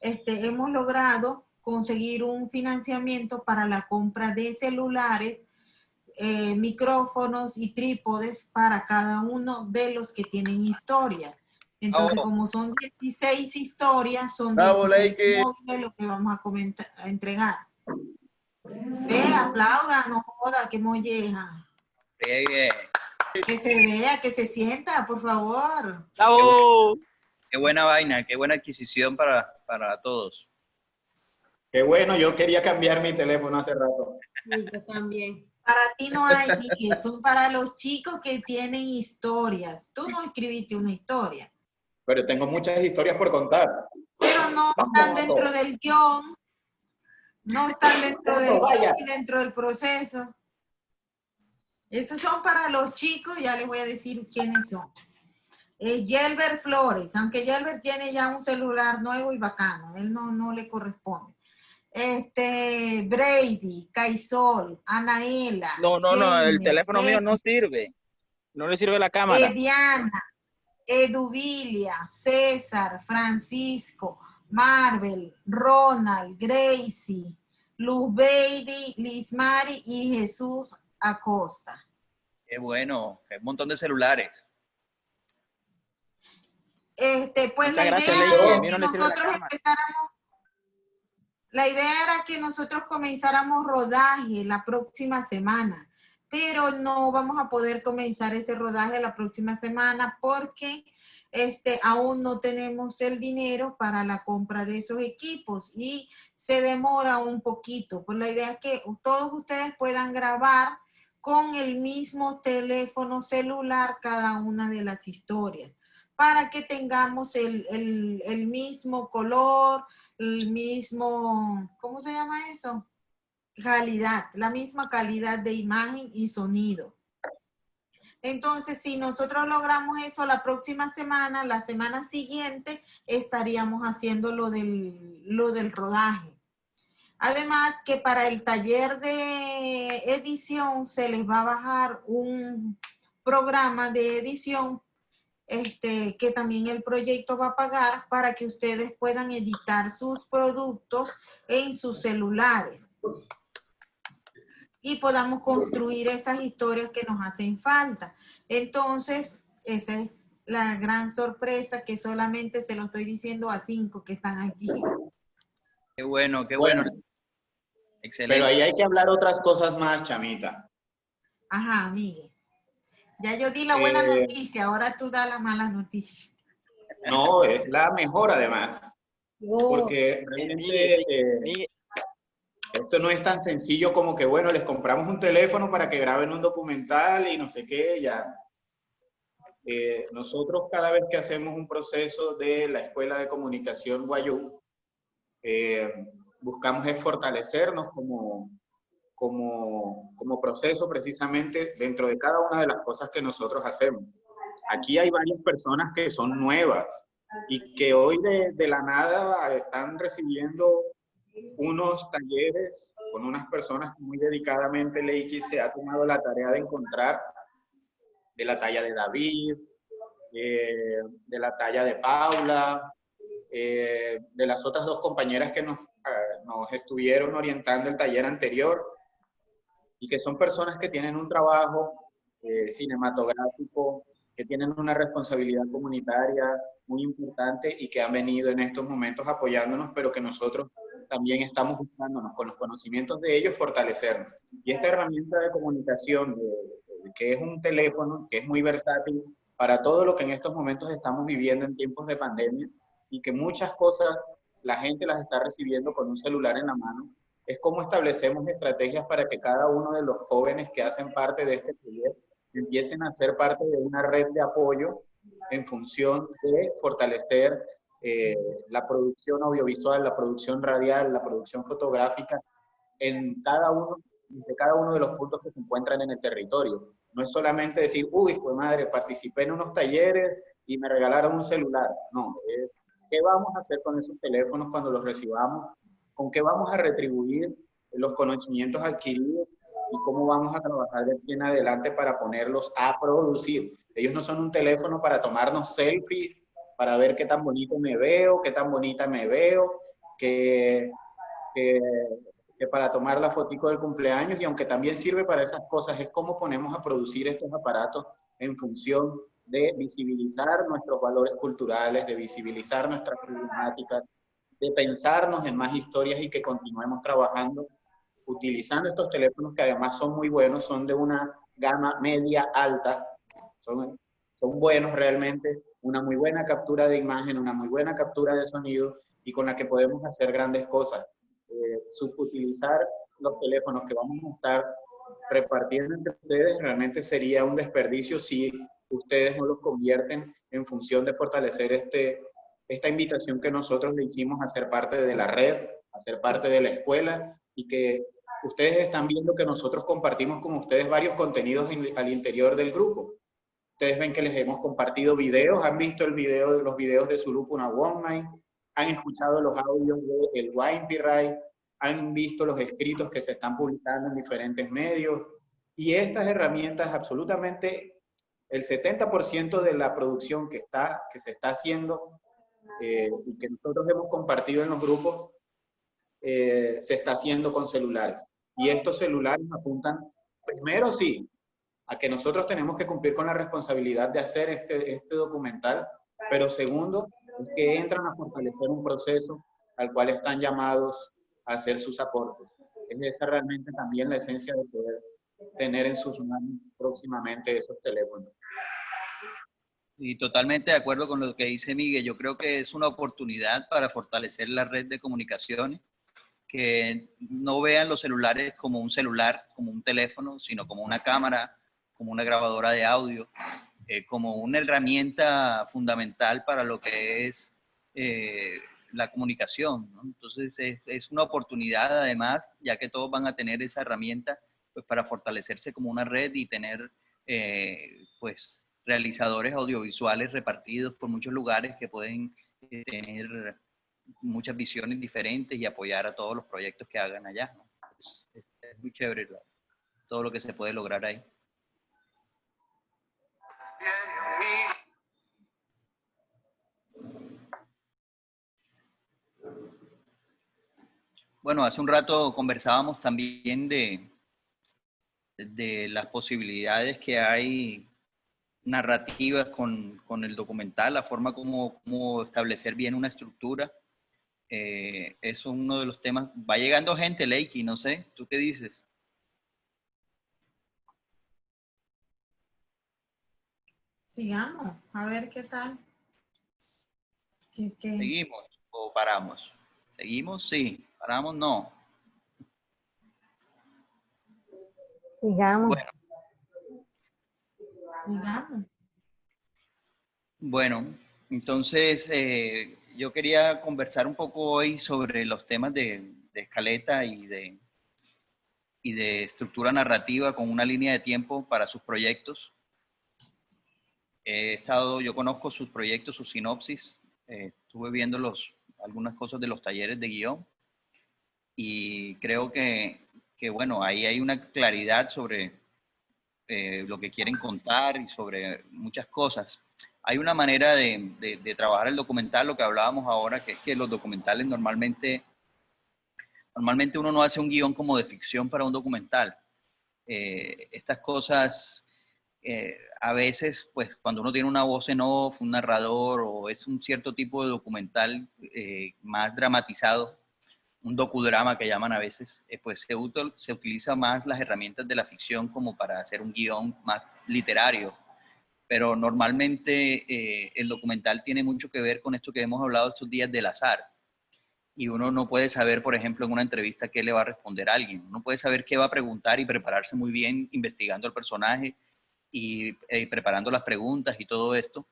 hemos logrado conseguir un financiamiento para la compra de celulares, micrófonos y trípodes para cada uno de los que tienen historias. Entonces, como son 16 historias, son 16 móviles lo que vamos a, a entregar. Ve, aplauda, no joda, qué molleja. Bien. Que se vea, que se sienta, por favor. ¡Bravo! Qué buena vaina, qué buena adquisición para todos. Qué bueno, yo quería cambiar mi teléfono hace rato. Sí, yo también. Para ti no hay, Miguel, son para los chicos que tienen historias. Tú no escribiste una historia. Pero tengo muchas historias por contar. Pero no están dentro del guión. No están dentro del guión y dentro del proceso. Esos son para los chicos, ya les voy a decir quiénes son. Yelber Flores, aunque Yelber tiene ya un celular nuevo y bacano, él no le corresponde. Brady, Caisol, Anaela. No, el teléfono mío no sirve. No le sirve la cámara. Diana, Eduvilia, César, Francisco, Marvel, Ronald, Gracie, Luz Beidi, Lismari y Jesús Acosta. Qué bueno, un montón de celulares. Pues la idea era que nosotros empezáramos. La idea era que nosotros comenzáramos rodaje la próxima semana, pero no vamos a poder comenzar ese rodaje la próxima semana porque aún no tenemos el dinero para la compra de esos equipos y se demora un poquito. Pues la idea es que todos ustedes puedan grabar con el mismo teléfono celular cada una de las historias, para que tengamos el mismo color, el mismo, ¿cómo se llama eso? Calidad, la misma calidad de imagen y sonido. Entonces, si nosotros logramos eso la próxima semana, la semana siguiente, estaríamos haciendo lo del rodaje. Además, que para el taller de edición se les va a bajar un programa de edición que también el proyecto va a pagar para que ustedes puedan editar sus productos en sus celulares y podamos construir esas historias que nos hacen falta. Entonces, esa es la gran sorpresa que solamente se lo estoy diciendo a 5 que están aquí. Qué bueno, qué bueno. Excelente. Pero ahí hay que hablar otras cosas más, chamita. Ajá, Miguel. Ya yo di la buena noticia, ahora tú das la mala noticia. No, es la mejor además. Porque realmente esto no es tan sencillo como que, bueno, les compramos un teléfono para que graben un documental y no sé qué, ya. Nosotros cada vez que hacemos un proceso de la Escuela de Comunicación Guayú, buscamos es fortalecernos como proceso precisamente dentro de cada una de las cosas que nosotros hacemos. Aquí hay varias personas que son nuevas y que hoy de la nada están recibiendo unos talleres con unas personas que muy dedicadamente Leiki se ha tomado la tarea de encontrar, de la talla de David, de la talla de Paula, de las otras dos compañeras que nos estuvieron orientando el taller anterior, y que son personas que tienen un trabajo cinematográfico, que tienen una responsabilidad comunitaria muy importante y que han venido en estos momentos apoyándonos, pero que nosotros también estamos buscándonos con los conocimientos de ellos fortalecernos. Y esta herramienta de comunicación, que es un teléfono, que es muy versátil para todo lo que en estos momentos estamos viviendo en tiempos de pandemia, y que muchas cosas la gente las está recibiendo con un celular en la mano, es cómo establecemos estrategias para que cada uno de los jóvenes que hacen parte de este taller empiecen a ser parte de una red de apoyo en función de fortalecer la producción audiovisual, la producción radial, la producción fotográfica en cada uno de los puntos que se encuentran en el territorio. No es solamente decir, uy, pues madre, participé en unos talleres y me regalaron un celular. No, ¿qué vamos a hacer con esos teléfonos cuando los recibamos? ¿Con qué vamos a retribuir los conocimientos adquiridos? ¿Y cómo vamos a trabajar de aquí en adelante para ponerlos a producir? Ellos no son un teléfono para tomarnos selfies, para ver qué tan bonito me veo, qué tan bonita me veo, que, que, que para tomar la fotico del cumpleaños, y aunque también sirve para esas cosas, es cómo ponemos a producir estos aparatos en función de visibilizar nuestros valores culturales, de visibilizar nuestras problemáticas, de pensarnos en más historias y que continuemos trabajando utilizando estos teléfonos que además son muy buenos, son de una gama media alta, son buenos realmente, una muy buena captura de imagen, una muy buena captura de sonido y con la que podemos hacer grandes cosas. Subutilizar los teléfonos que vamos a estar repartiendo entre ustedes realmente sería un desperdicio si ustedes no los convierten en función de fortalecer esta invitación que nosotros le hicimos a ser parte de la red, a ser parte de la escuela, y que ustedes están viendo que nosotros compartimos con ustedes varios contenidos al interior del grupo. Ustedes ven que les hemos compartido videos, han visto los videos de Sulupuna Wongmai, han escuchado los audios de El Waimpiray, han visto los escritos que se están publicando en diferentes medios, y estas herramientas absolutamente, el 70% de la producción que se está haciendo y que nosotros hemos compartido en los grupos, se está haciendo con celulares. Y estos celulares apuntan, primero sí, a que nosotros tenemos que cumplir con la responsabilidad de hacer este documental, pero segundo, es que entran a fortalecer un proceso al cual están llamados a hacer sus aportes. Es esa realmente también la esencia de poder tener en sus manos próximamente esos teléfonos. Y totalmente de acuerdo con lo que dice Miguel. Yo creo que es una oportunidad para fortalecer la red de comunicaciones, que no vean los celulares como un celular, como un teléfono, sino como una cámara, como una grabadora de audio, como una herramienta fundamental para lo que es la comunicación, ¿no? Entonces es una oportunidad además, ya que todos van a tener esa herramienta pues, para fortalecerse como una red y tener pues realizadores audiovisuales repartidos por muchos lugares que pueden tener muchas visiones diferentes y apoyar a todos los proyectos que hagan allá, ¿no? Es muy chévere todo lo que se puede lograr ahí. Bueno, hace un rato conversábamos también de las posibilidades que hay narrativas con el documental, la forma como establecer bien una estructura. Es uno de los temas. Va llegando gente, Leiki, no sé, ¿tú qué dices? Sigamos, a ver qué tal. ¿Seguimos o paramos? ¿Seguimos? Sí. ¿Paramos? No. Sigamos. Bueno. Sigamos. Bueno, entonces yo quería conversar un poco hoy sobre los temas de escaleta y de estructura narrativa con una línea de tiempo para sus proyectos. Yo conozco sus proyectos, sus sinopsis, estuve viendo algunas cosas de los talleres de guión y creo que bueno, ahí hay una claridad sobre lo que quieren contar y sobre muchas cosas. Hay una manera de trabajar el documental, lo que hablábamos ahora, que es que los documentales normalmente uno no hace un guión como de ficción para un documental. Estas cosas, a veces, pues cuando uno tiene una voz en off, un narrador, o es un cierto tipo de documental más dramatizado, un docudrama que llaman a veces, pues se utiliza más las herramientas de la ficción como para hacer un guión más literario. Pero normalmente el documental tiene mucho que ver con esto que hemos hablado estos días del azar. Y uno no puede saber, por ejemplo, en una entrevista qué le va a responder a alguien. Uno puede saber qué va a preguntar y prepararse muy bien investigando al personaje y preparando las preguntas y todo esto,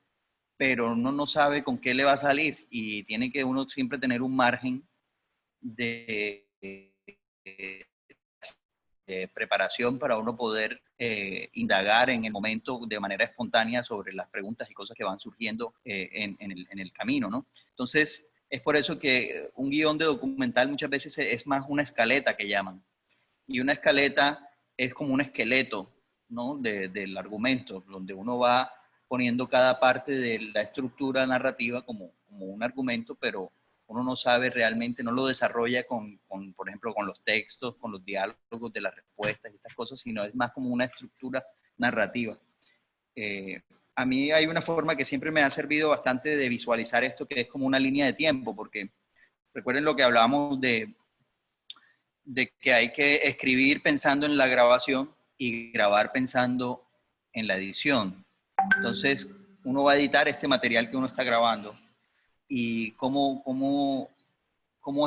pero uno no sabe con qué le va a salir y tiene que uno siempre tener un margen de preparación para uno poder indagar en el momento de manera espontánea sobre las preguntas y cosas que van surgiendo en el camino, ¿no? Entonces, es por eso que un guión de documental muchas veces es más una escaleta que llaman. Y una escaleta es como un esqueleto, ¿no? Del argumento, donde uno va poniendo cada parte de la estructura narrativa como un argumento, pero uno no sabe realmente, no lo desarrolla por ejemplo, con los textos, con los diálogos de las respuestas y estas cosas, sino es más como una estructura narrativa. A mí hay una forma que siempre me ha servido bastante de visualizar esto, que es como una línea de tiempo, porque recuerden lo que hablábamos de que hay que escribir pensando en la grabación y grabar pensando en la edición. Entonces, uno va a editar este material que uno está grabando y cómo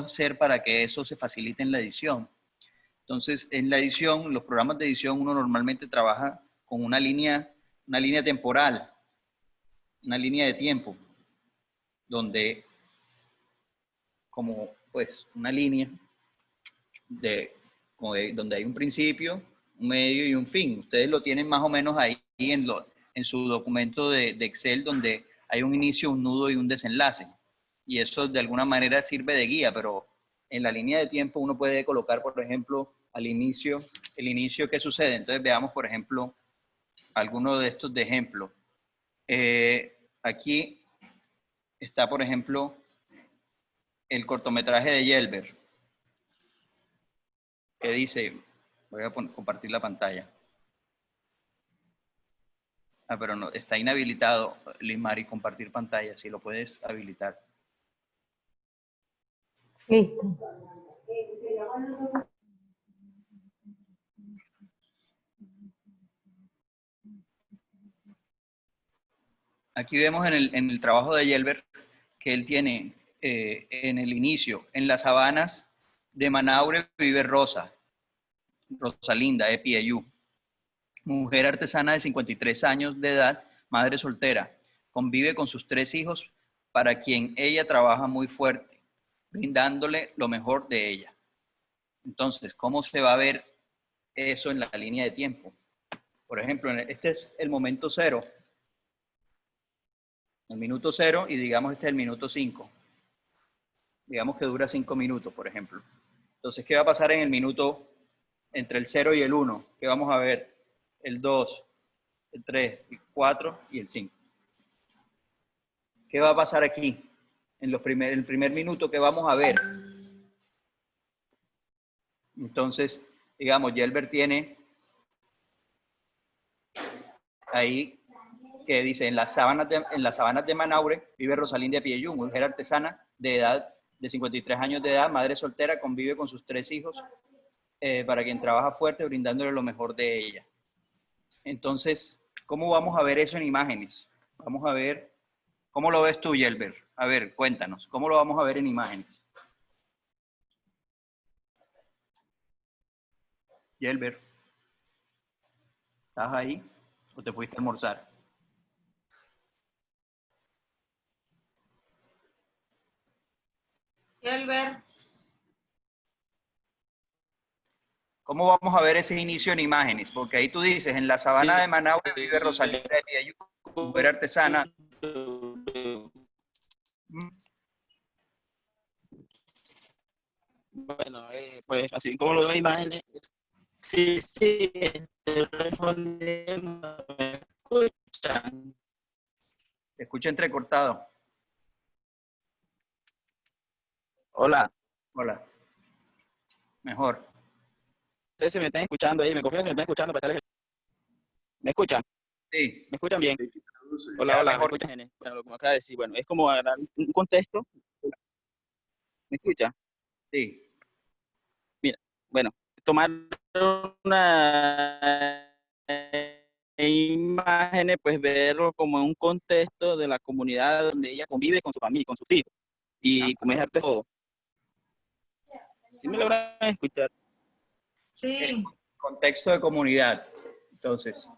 hacer para que eso se facilite en la edición. Entonces, en la edición, los programas de edición, uno normalmente trabaja con una línea temporal, una línea de tiempo, donde como pues una línea donde hay un principio, un medio y un fin. Ustedes lo tienen más o menos ahí en su documento de Excel, donde hay un inicio, un nudo y un desenlace. Y eso de alguna manera sirve de guía, pero en la línea de tiempo uno puede colocar, por ejemplo, el inicio, ¿qué sucede? Entonces veamos, por ejemplo, alguno de estos de ejemplo. Aquí está, por ejemplo, el cortometraje de Yelber, que dice, voy a compartir la pantalla. Pero no, está inhabilitado, Lismari, compartir pantalla, si lo puedes habilitar. Listo. Aquí vemos en el trabajo de Yelber que él tiene en el inicio, en las sabanas de Manaure vive Rosalinda Epiayú, mujer artesana de 53 años de edad, madre soltera, convive con sus 3 hijos, para quien ella trabaja muy fuerte, brindándole lo mejor de ella. Entonces, ¿cómo se va a ver eso en la línea de tiempo? Por ejemplo, este es el momento 0, el minuto 0, y digamos este es el minuto 5. Digamos que dura 5 minutos, por ejemplo. Entonces, ¿qué va a pasar en el minuto entre el 0 y el 1? ¿Qué vamos a ver? El 2, el 3, el 4 y el 5. ¿Qué va a pasar aquí? En el primer minuto, ¿qué vamos a ver? Entonces, digamos, Yelber tiene ahí que dice, en las sabanas de Manaure vive Rosalinda Epiayú, mujer artesana de edad de 53 años de edad, madre soltera, convive con sus 3 hijos, para quien trabaja fuerte, brindándole lo mejor de ella. Entonces, ¿cómo vamos a ver eso en imágenes? Vamos a ver, ¿cómo lo ves tú, Yelber? A ver, cuéntanos, ¿cómo lo vamos a ver en imágenes? Yelber, ¿estás ahí o te fuiste a almorzar? Yelber. ¿Cómo vamos a ver ese inicio en imágenes? Porque ahí tú dices, en la sabana de Manaure vive Rosalinda de Piayú, mujer artesana. Bueno, pues así como lo veo en imágenes, sí, estoy respondiendo, ¿me escuchan? Te escucho entrecortado. Hola. Hola. Mejor. Ustedes se me están escuchando ahí, me confían, se me están escuchando. ¿Me escuchan? Sí. ¿Me escuchan bien? Hola, ¿me escuchan? Bueno, lo que me acaba de decir, bueno, es como agarrar un contexto. ¿Me escucha? Sí. Mira, bueno, tomar una imágenes, pues verlo como en un contexto de la comunidad donde ella convive con su familia, con sus hijos, y como es arte todo. ¿Sí me logran escuchar? Sí. Contexto de comunidad. Entonces,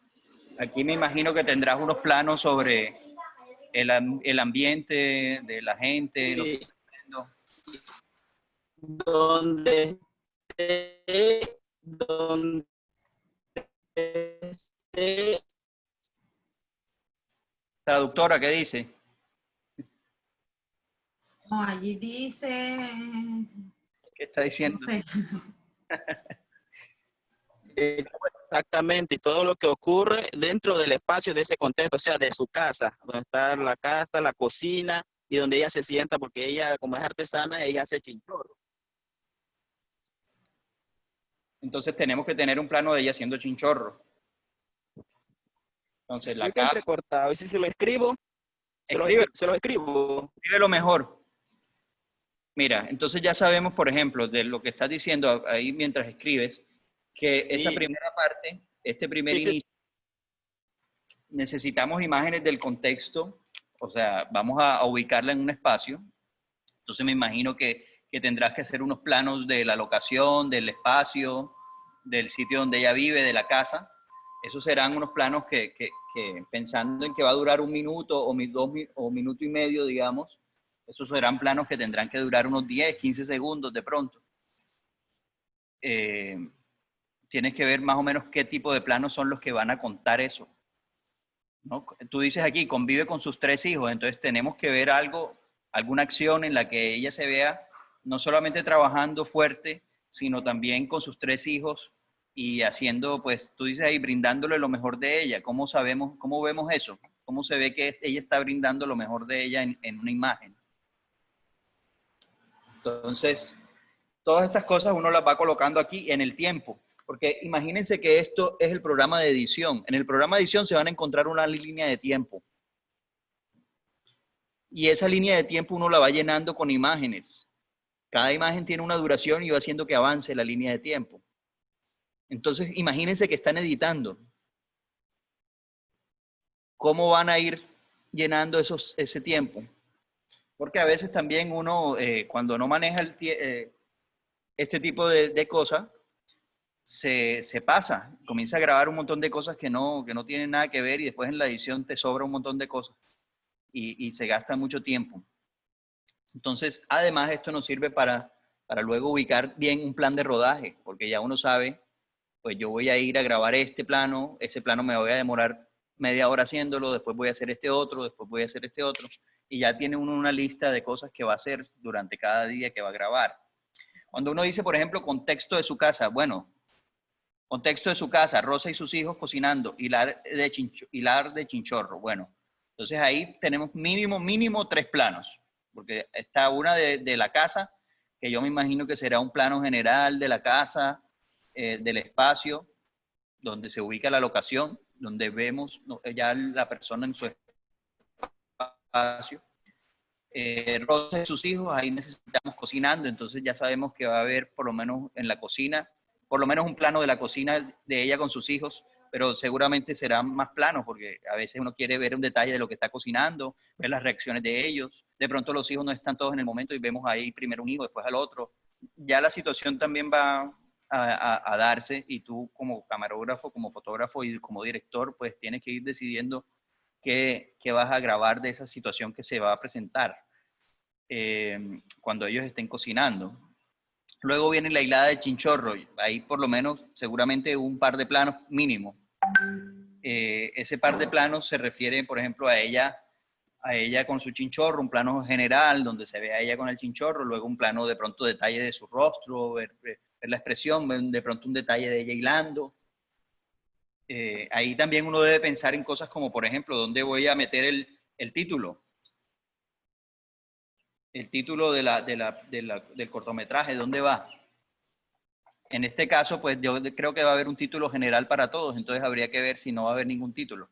aquí me imagino que tendrás unos planos sobre el ambiente de la gente, lo que está haciendo. Donde Traductora, ¿qué dice? No, allí dice... ¿Qué está diciendo? No sé. Exactamente, y todo lo que ocurre dentro del espacio de ese contexto, o sea, de su casa, donde está la casa, la cocina y donde ella se sienta, porque ella, como es artesana, ella hace chinchorro. Entonces tenemos que tener un plano de ella haciendo chinchorro. Entonces la casa... entrecortado, y si se lo escribo, se lo escribo. Escribe lo mejor. Mira, entonces ya sabemos, por ejemplo, de lo que estás diciendo ahí mientras escribes, que esta primera parte, este primer inicio, necesitamos imágenes del contexto, o sea, vamos a ubicarla en un espacio. Entonces me imagino que tendrás que hacer unos planos de la locación, del espacio, del sitio donde ella vive, de la casa. Esos serán unos planos que pensando en que va a durar 1 minuto o minuto y medio, digamos, esos serán planos que tendrán que durar unos 10, 15 segundos de pronto. Tienes que ver más o menos qué tipo de planos son los que van a contar eso, ¿no? Tú dices aquí, convive con sus 3 hijos, entonces tenemos que ver algo, alguna acción en la que ella se vea no solamente trabajando fuerte, sino también con sus 3 hijos y haciendo, pues, tú dices ahí, brindándole lo mejor de ella. ¿Cómo sabemos, cómo vemos eso? ¿Cómo se ve que ella está brindando lo mejor de ella en una imagen? Entonces, todas estas cosas uno las va colocando aquí en el tiempo, porque imagínense que esto es el programa de edición. En el programa de edición se van a encontrar una línea de tiempo. Y esa línea de tiempo uno la va llenando con imágenes. Cada imagen tiene una duración y va haciendo que avance la línea de tiempo. Entonces, imagínense que están editando. ¿Cómo van a ir llenando ese tiempo? Porque a veces también uno, cuando no maneja este tipo de cosas, se pasa, comienza a grabar un montón de cosas que no tienen nada que ver y después en la edición te sobra un montón de cosas y se gasta mucho tiempo. Entonces, además, esto nos sirve para luego ubicar bien un plan de rodaje, porque ya uno sabe, pues yo voy a ir a grabar este plano me voy a demorar media hora haciéndolo, después voy a hacer este otro, después voy a hacer este otro, y ya tiene uno una lista de cosas que va a hacer durante cada día que va a grabar. Cuando uno dice, por ejemplo, contexto de su casa, bueno, contexto de su casa, Rosa y sus hijos cocinando, hilar de chinchorro, bueno, entonces ahí tenemos mínimo 3 planos, porque está una de la casa, que yo me imagino que será un plano general de la casa, del espacio, donde se ubica la locación, donde vemos ya la persona en su espacio. Rosa y sus hijos, ahí necesitamos cocinando, entonces ya sabemos que va a haber por lo menos en la cocina, por lo menos un plano de la cocina de ella con sus hijos, pero seguramente serán más planos, porque a veces uno quiere ver un detalle de lo que está cocinando, ver las reacciones de ellos. De pronto los hijos no están todos en el momento y vemos ahí primero un hijo, después al otro. Ya la situación también va a darse y tú como camarógrafo, como fotógrafo y como director, pues tienes que ir decidiendo qué vas a grabar de esa situación que se va a presentar cuando ellos estén cocinando. Luego viene la hilada de chinchorro, ahí por lo menos seguramente un par de planos mínimo. Ese par de planos se refiere, por ejemplo, a ella con su chinchorro, un plano general donde se ve a ella con el chinchorro, luego un plano de pronto detalle de su rostro, ver la expresión, de pronto un detalle de ella hilando. Ahí también uno debe pensar en cosas como, por ejemplo, ¿dónde voy a meter el título? El título del cortometraje, ¿dónde va? En este caso, pues yo creo que va a haber un título general para todos, entonces habría que ver si no va a haber ningún título.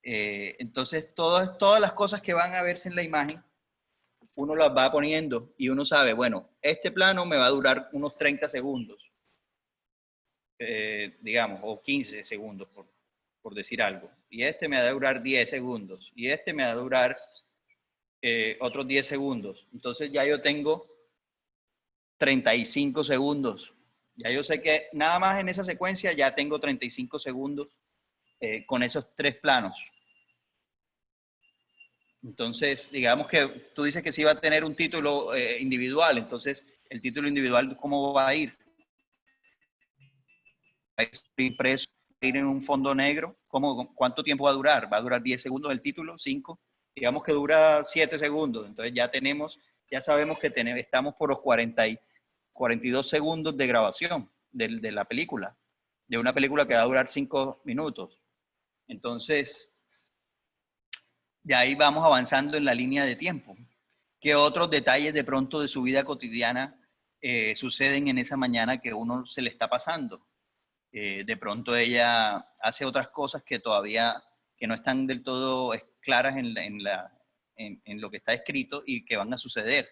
Entonces, todas las cosas que van a verse en la imagen, uno las va poniendo y uno sabe, bueno, este plano me va a durar unos 30 segundos, digamos, o 15 segundos, por decir algo. Y este me va a durar 10 segundos. Y este me va a durar otros 10 segundos. Entonces ya yo tengo 35 segundos. Ya yo sé que nada más en esa secuencia ya tengo 35 segundos con esos 3 planos. Entonces, digamos que tú dices que sí va a tener un título individual. Entonces, el título individual, ¿cómo va a ir? ¿Va a ir impreso, va a ir en un fondo negro? ¿Cuánto tiempo va a durar? ¿Va a durar 10 segundos el título? ¿5? Digamos que dura 7 segundos. Entonces ya sabemos que estamos por los 42 segundos de grabación de la película. De una película que va a durar 5 minutos. Entonces, ya ahí vamos avanzando en la línea de tiempo. ¿Qué otros detalles de pronto de su vida cotidiana suceden en esa mañana que uno se le está pasando? De pronto ella hace otras cosas que todavía que no están del todo claras en lo que está escrito y que van a suceder.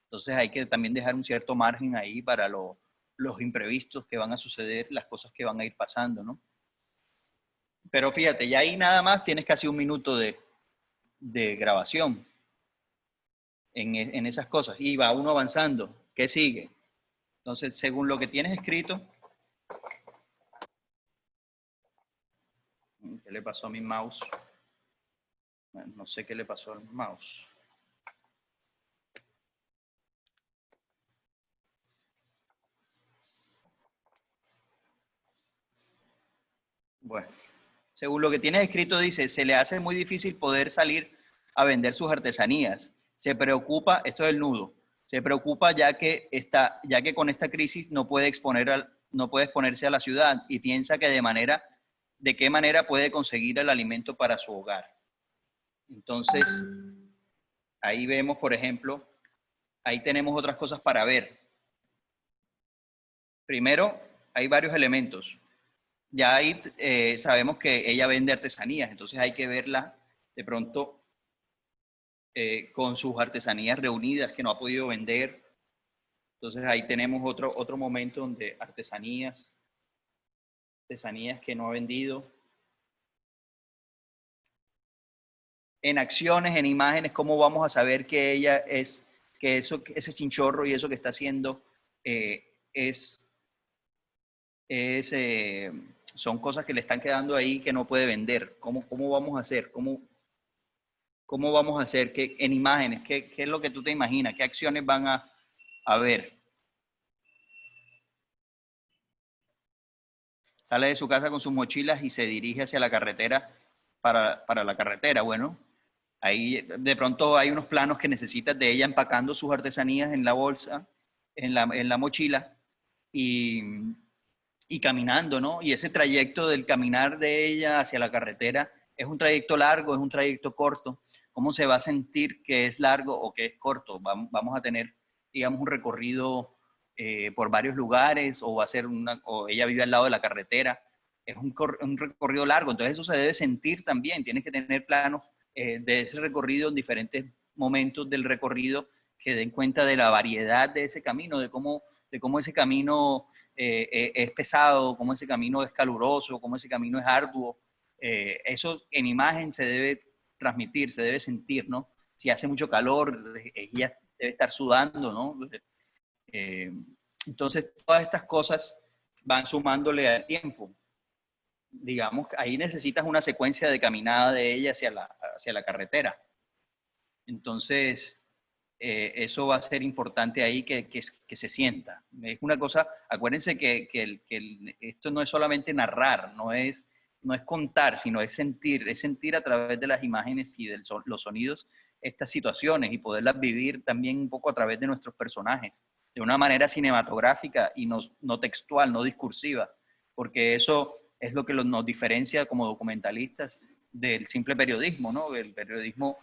Entonces hay que también dejar un cierto margen ahí para los imprevistos que van a suceder, las cosas que van a ir pasando, ¿no? Pero fíjate, ya ahí nada más tienes casi un minuto de grabación en esas cosas y va uno avanzando. ¿Qué sigue? Entonces, según lo que tienes escrito, ¿qué le pasó a mi mouse? Bueno, no sé qué le pasó al mouse. Bueno, según lo que tienes escrito dice, se le hace muy difícil poder salir a vender sus artesanías. Se preocupa, esto es el nudo, se preocupa ya que con esta crisis no puede exponerse a la ciudad y piensa que de qué manera puede conseguir el alimento para su hogar. Entonces, ahí vemos, por ejemplo, ahí tenemos otras cosas para ver. Primero, hay varios elementos. Ya ahí sabemos que ella vende artesanías, entonces hay que verla de pronto con sus artesanías reunidas que no ha podido vender. Entonces ahí tenemos otro momento donde artesanías que no ha vendido. En acciones, en imágenes, ¿cómo vamos a saber que ella que ese chinchorro y eso que está haciendo son cosas que le están quedando ahí que no puede vender? ¿Cómo vamos a hacer? ¿Cómo vamos a hacer? En imágenes, ¿qué es lo que tú te imaginas? ¿Qué acciones van a ver? Sale de su casa con sus mochilas y se dirige hacia la carretera para la carretera. Bueno, ahí de pronto hay unos planos que necesitas de ella empacando sus artesanías en la bolsa, en la mochila y caminando, ¿no? Y ese trayecto del caminar de ella hacia la carretera es un trayecto largo, es un trayecto corto. ¿Cómo se va a sentir que es largo o que es corto? Vamos a tener, digamos, un recorrido por varios lugares o o ella vive al lado de la carretera. Es un recorrido largo, entonces eso se debe sentir también. Tienes que tener planos de ese recorrido en diferentes momentos del recorrido que den cuenta de la variedad de ese camino, de cómo ese camino es pesado, cómo ese camino es caluroso, cómo ese camino es arduo. Eso en imagen se debe transmitir, se debe sentir, ¿no? Si hace mucho calor, ella debe estar sudando, ¿no? Entonces, todas estas cosas van sumándole al tiempo. Digamos, ahí necesitas una secuencia de caminada de ella hacia la carretera. Entonces, eso va a ser importante ahí que se sienta. Es una cosa, acuérdense que esto no es solamente narrar, no es contar, sino es sentir a través de las imágenes y de los sonidos estas situaciones y poderlas vivir también un poco a través de nuestros personajes, de una manera cinematográfica y no textual, no discursiva, porque eso es lo que nos diferencia como documentalistas del simple periodismo, ¿no? El periodismo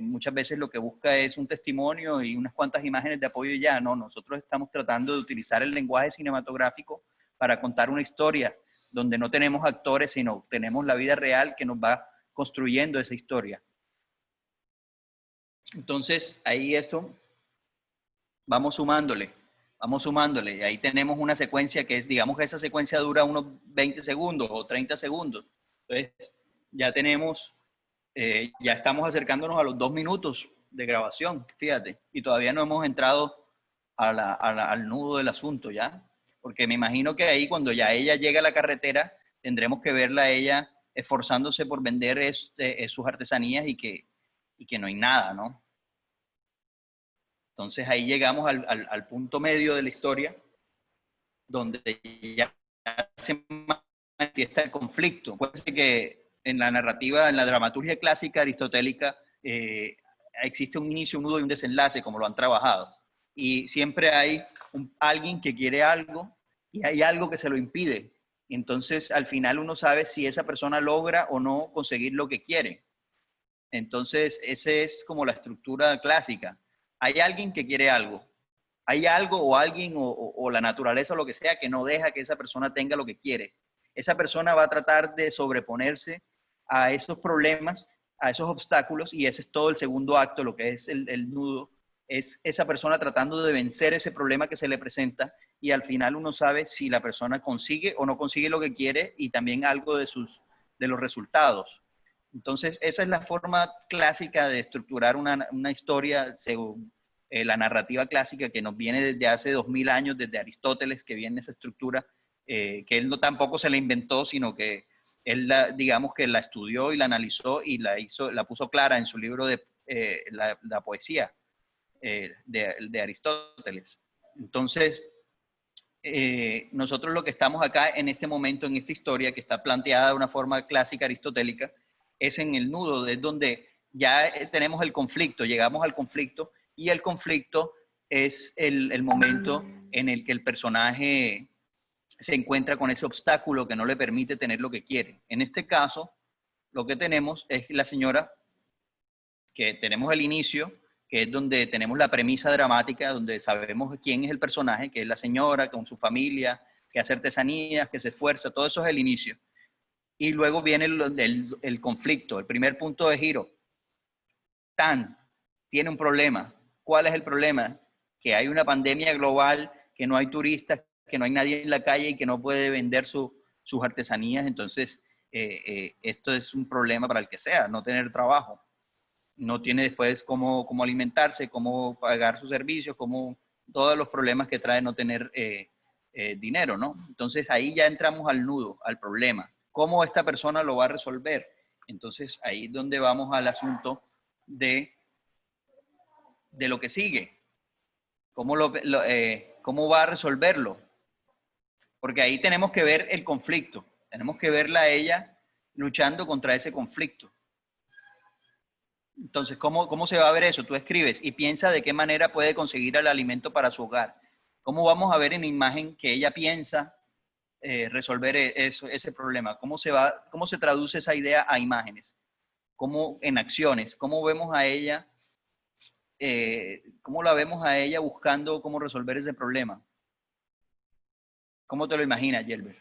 muchas veces lo que busca es un testimonio y unas cuantas imágenes de apoyo y ya, no, nosotros estamos tratando de utilizar el lenguaje cinematográfico para contar una historia donde no tenemos actores, sino tenemos la vida real que nos va construyendo esa historia. Entonces, ahí vamos sumándole, y ahí tenemos una secuencia que es, digamos que esa secuencia dura unos 20 segundos o 30 segundos. Entonces, ya tenemos, ya estamos acercándonos a los 2 minutos de grabación, fíjate, y todavía no hemos entrado al nudo del asunto, ¿ya? Porque me imagino que ahí cuando ya ella llega a la carretera, tendremos que verla a ella esforzándose por vender sus artesanías y que no hay nada, ¿no? Entonces ahí llegamos al punto medio de la historia, donde ya se manifiesta el conflicto. Puede ser que en la narrativa, en la dramaturgia clásica aristotélica, existe un inicio, un nudo y un desenlace, como lo han trabajado. Y siempre hay alguien que quiere algo y hay algo que se lo impide. Entonces, al final uno sabe si esa persona logra o no conseguir lo que quiere. Entonces, esa es como la estructura clásica. Hay alguien que quiere algo. Hay algo o alguien o la naturaleza o lo que sea que no deja que esa persona tenga lo que quiere. Esa persona va a tratar de sobreponerse a esos problemas, a esos obstáculos, y ese es todo el segundo acto, lo que es el nudo. Es esa persona tratando de vencer ese problema que se le presenta, y al final uno sabe si la persona consigue o no consigue lo que quiere, y también algo de los resultados. Entonces, esa es la forma clásica de estructurar una historia según la narrativa clásica que nos viene desde hace 2000 años, desde Aristóteles, que viene esa estructura, que él no tampoco se la inventó, sino que él, digamos que la estudió y la analizó y la puso clara en su libro de la poesía de Aristóteles. Entonces, nosotros lo que estamos acá en este momento, en esta historia que está planteada de una forma clásica aristotélica, es en el nudo, es donde ya tenemos el conflicto, llegamos al conflicto, y el conflicto es el momento en el que el personaje se encuentra con ese obstáculo que no le permite tener lo que quiere. En este caso, lo que tenemos es la señora, que tenemos el inicio, que es donde tenemos la premisa dramática, donde sabemos quién es el personaje, que es la señora con su familia, que hace artesanías, que se esfuerza, todo eso es el inicio. Y luego viene el conflicto, el primer punto de giro. Tan tiene un problema. ¿Cuál es el problema? Que hay una pandemia global, que no hay turistas, que no hay nadie en la calle y que no puede vender sus artesanías. Entonces, esto es un problema para el que sea, no tener trabajo. No tiene después cómo alimentarse, cómo pagar sus servicios, todos los problemas que trae no tener dinero, ¿no? Entonces, ahí ya entramos al nudo, al problema. ¿Cómo esta persona lo va a resolver? Entonces, ahí es donde vamos al asunto de lo que sigue. ¿Cómo va a resolverlo? Porque ahí tenemos que ver el conflicto. Tenemos que verla a ella luchando contra ese conflicto. Entonces, ¿cómo se va a ver eso? Tú escribes y piensa de qué manera puede conseguir el alimento para su hogar. ¿Cómo vamos a ver en la imagen que ella piensa resolver ese problema? ¿Cómo se traduce esa idea a imágenes? ¿Cómo en acciones? ¿Cómo vemos a ella? ¿Cómo la vemos a ella buscando cómo resolver ese problema? ¿Cómo te lo imaginas, Yelber?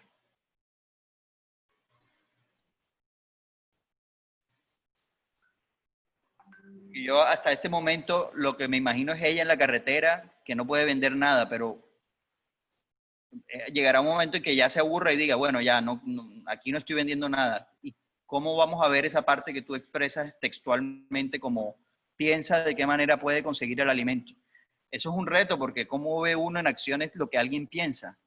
Y yo hasta este momento lo que me imagino es ella en la carretera que no puede vender nada, pero llegará un momento en que ya se aburra y diga, bueno, ya aquí no estoy vendiendo nada. ¿Y cómo vamos a ver esa parte que tú expresas textualmente como piensa de qué manera puede conseguir el alimento? Eso es un reto porque cómo ve uno en acciones lo que alguien piensa.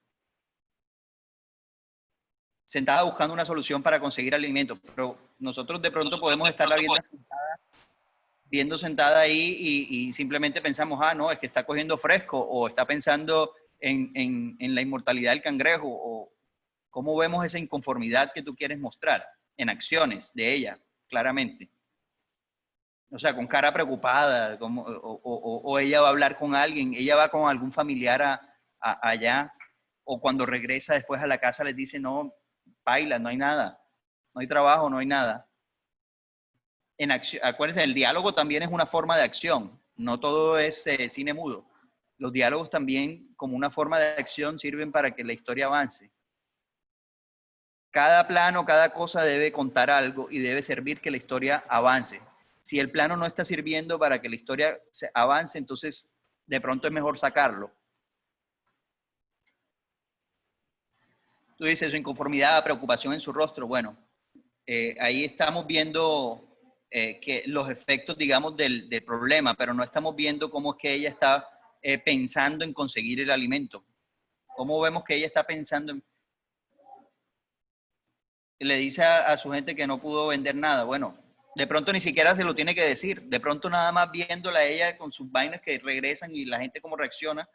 Sentada buscando una solución para conseguir alimento, pero nosotros de pronto podemos estarla viendo sentada ahí y simplemente pensamos, no, es que está cogiendo fresco, o está pensando en la inmortalidad del cangrejo, o cómo vemos esa inconformidad que tú quieres mostrar en acciones de ella, claramente. O sea, con cara preocupada, o ella va a hablar con alguien, ella va con algún familiar allá, o cuando regresa después a la casa les dice, no, baila, no hay nada, no hay trabajo, no hay nada. Acuérdense, el diálogo también es una forma de acción, no todo es cine mudo. Los diálogos también, como una forma de acción, sirven para que la historia avance. Cada plano, cada cosa debe contar algo y debe servir que la historia avance. Si el plano no está sirviendo para que la historia avance, entonces de pronto es mejor sacarlo. Tú dices su inconformidad, preocupación en su rostro. Bueno, ahí estamos viendo que los efectos, digamos, del problema, pero no estamos viendo cómo es que ella está pensando en conseguir el alimento. ¿Cómo vemos que ella está pensando en... Le dice a su gente que no pudo vender nada? Bueno, de pronto ni siquiera se lo tiene que decir. De pronto nada más viéndola a ella con sus vainas que regresan y la gente cómo reacciona.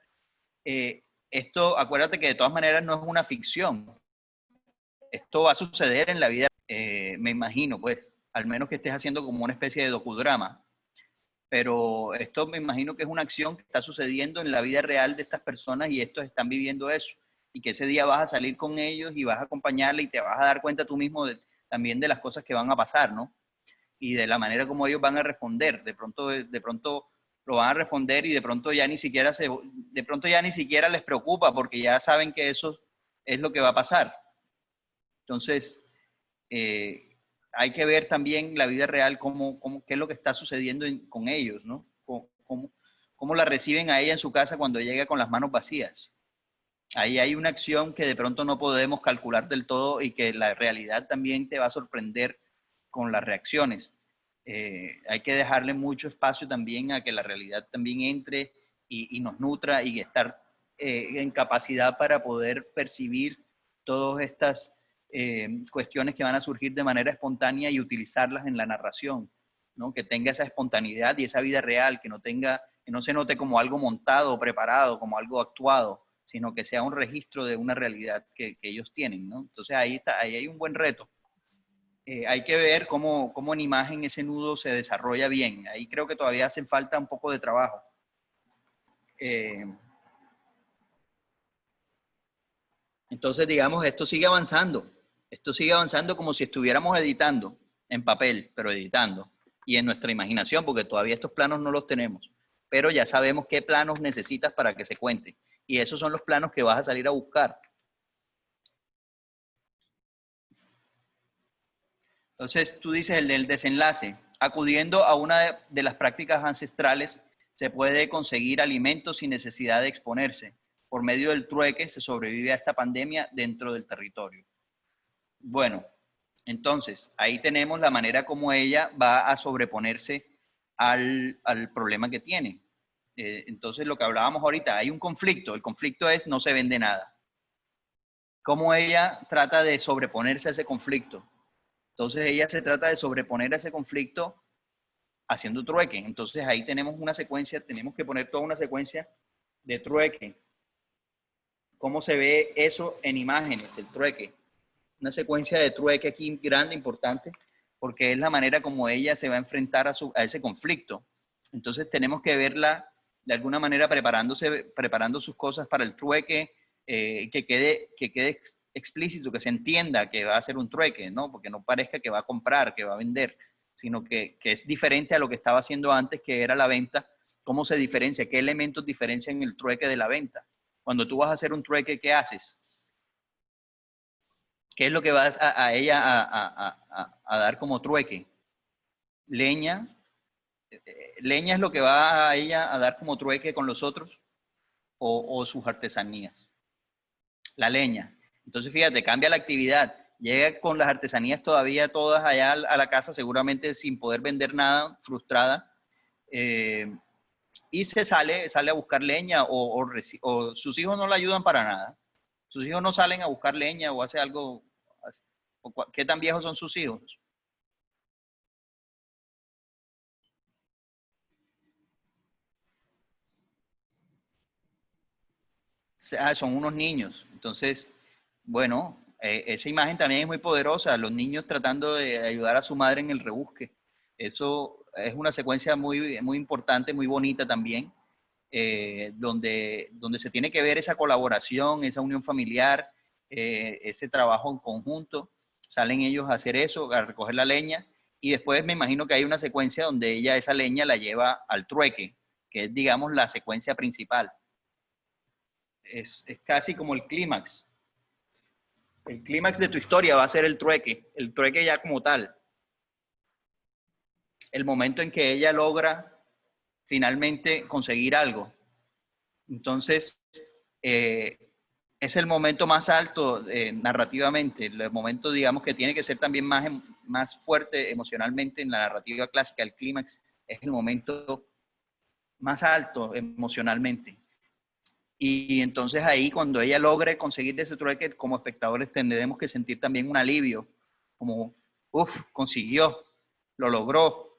Esto, acuérdate que de todas maneras no es una ficción. Esto va a suceder en la vida, me imagino, pues, al menos que estés haciendo como una especie de docudrama. Pero esto me imagino que es una acción que está sucediendo en la vida real de estas personas y estos están viviendo eso. Y que ese día vas a salir con ellos y vas a acompañarle y te vas a dar cuenta tú mismo también de las cosas que van a pasar, ¿no? y de la manera como ellos van a responder. De pronto lo van a responder y de pronto ya ni siquiera les preocupa porque ya saben que eso es lo que va a pasar. Entonces, hay que ver también la vida real, qué es lo que está sucediendo con ellos, ¿no? Cómo la reciben a ella en su casa cuando llega con las manos vacías. Ahí hay una acción que de pronto no podemos calcular del todo y que la realidad también te va a sorprender con las reacciones. Hay que dejarle mucho espacio también a que la realidad también entre y nos nutra y estar en capacidad para poder percibir todas estas cuestiones que van a surgir de manera espontánea y utilizarlas en la narración, ¿no? Que tenga esa espontaneidad y esa vida real, que no se note como algo montado o preparado, como algo actuado, sino que sea un registro de una realidad que ellos tienen, ¿no? Entonces ahí hay un buen reto. Hay que ver cómo en imagen ese nudo se desarrolla bien. Ahí creo que todavía hace falta un poco de trabajo. Entonces, digamos, esto sigue avanzando. Esto sigue avanzando como si estuviéramos editando en papel, pero editando. Y en nuestra imaginación, porque todavía estos planos no los tenemos. Pero ya sabemos qué planos necesitas para que se cuente. Y esos son los planos que vas a salir a buscar. Entonces, tú dices el del desenlace. Acudiendo a una de las prácticas ancestrales, se puede conseguir alimentos sin necesidad de exponerse. Por medio del trueque se sobrevive a esta pandemia dentro del territorio. Bueno, entonces, ahí tenemos la manera como ella va a sobreponerse al problema que tiene. Entonces, lo que hablábamos ahorita, hay un conflicto. El conflicto es no se vende nada. ¿Cómo ella trata de sobreponerse a ese conflicto? Entonces, ella se trata de sobreponer a ese conflicto haciendo trueque. Entonces, ahí tenemos una secuencia, tenemos que poner toda una secuencia de trueque. ¿Cómo se ve eso en imágenes, el trueque? Una secuencia de trueque aquí grande, importante, porque es la manera como ella se va a enfrentar a ese conflicto. Entonces tenemos que verla de alguna manera preparando sus cosas para el trueque, que quede explícito, que se entienda que va a ser un trueque, ¿no? Porque no parezca que va a comprar, que va a vender, sino que es diferente a lo que estaba haciendo antes, que era la venta. ¿Cómo se diferencia? ¿Qué elementos diferencian el trueque de la venta? Cuando tú vas a hacer un trueque, ¿qué haces? ¿Qué es lo que vas a ella a dar como trueque? Leña. Leña es lo que va a ella a dar como trueque con los otros o sus artesanías. La leña. Entonces, fíjate, cambia la actividad. Llega con las artesanías todavía todas allá a la casa, seguramente sin poder vender nada, frustrada. Y se sale a buscar leña o sus hijos no la ayudan para nada. Sus hijos no salen a buscar leña o hace algo. ¿Qué tan viejos son sus hijos? Son unos niños. Entonces, bueno, esa imagen también es muy poderosa. Los niños tratando de ayudar a su madre en el rebusque. Eso es una secuencia muy, muy importante, muy bonita también, donde se tiene que ver esa colaboración, esa unión familiar, ese trabajo en conjunto. Salen ellos a hacer eso, a recoger la leña, y después me imagino que hay una secuencia donde ella esa leña la lleva al trueque, que es, digamos, la secuencia principal. Es casi como el clímax. El clímax de tu historia va a ser el trueque ya como tal. El momento en que ella logra finalmente conseguir algo. Entonces, es el momento más alto narrativamente, el momento, digamos, que tiene que ser también más fuerte emocionalmente en la narrativa clásica. El clímax es el momento más alto emocionalmente. Y entonces ahí, cuando ella logre conseguir ese trueque, como espectadores tendremos que sentir también un alivio, como, consiguió, lo logró.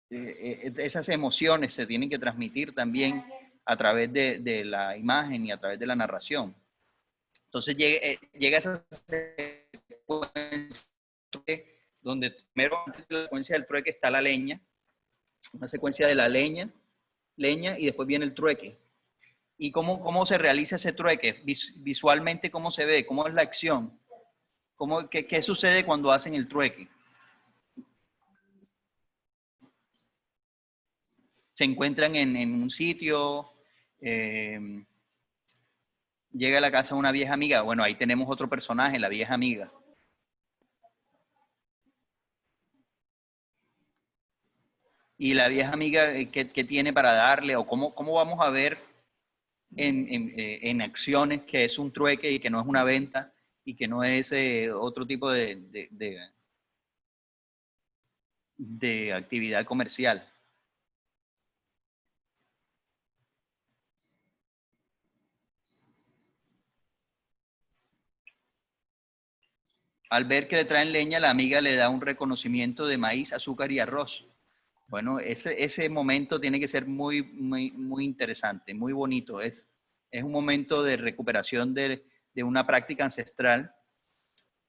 Esas emociones se tienen que transmitir también a través de la imagen y a través de la narración. Entonces llega esa secuencia donde primero antes de la secuencia del trueque está la leña, una secuencia de la leña, y después viene el trueque. ¿Y cómo se realiza ese trueque? Visualmente, ¿cómo se ve? ¿Cómo es la acción? ¿Qué sucede cuando hacen el trueque? se encuentran en un sitio, llega a la casa una vieja amiga. Bueno, ahí tenemos otro personaje, la vieja amiga. Y la vieja amiga, ¿qué tiene para darle? ¿O cómo vamos a ver en acciones que es un trueque y que no es una venta y que no es otro tipo de actividad comercial? Al ver que le traen leña, la amiga le da un reconocimiento de maíz, azúcar y arroz. Bueno, ese momento tiene que ser muy, muy, muy interesante, muy bonito. Es un momento de recuperación de una práctica ancestral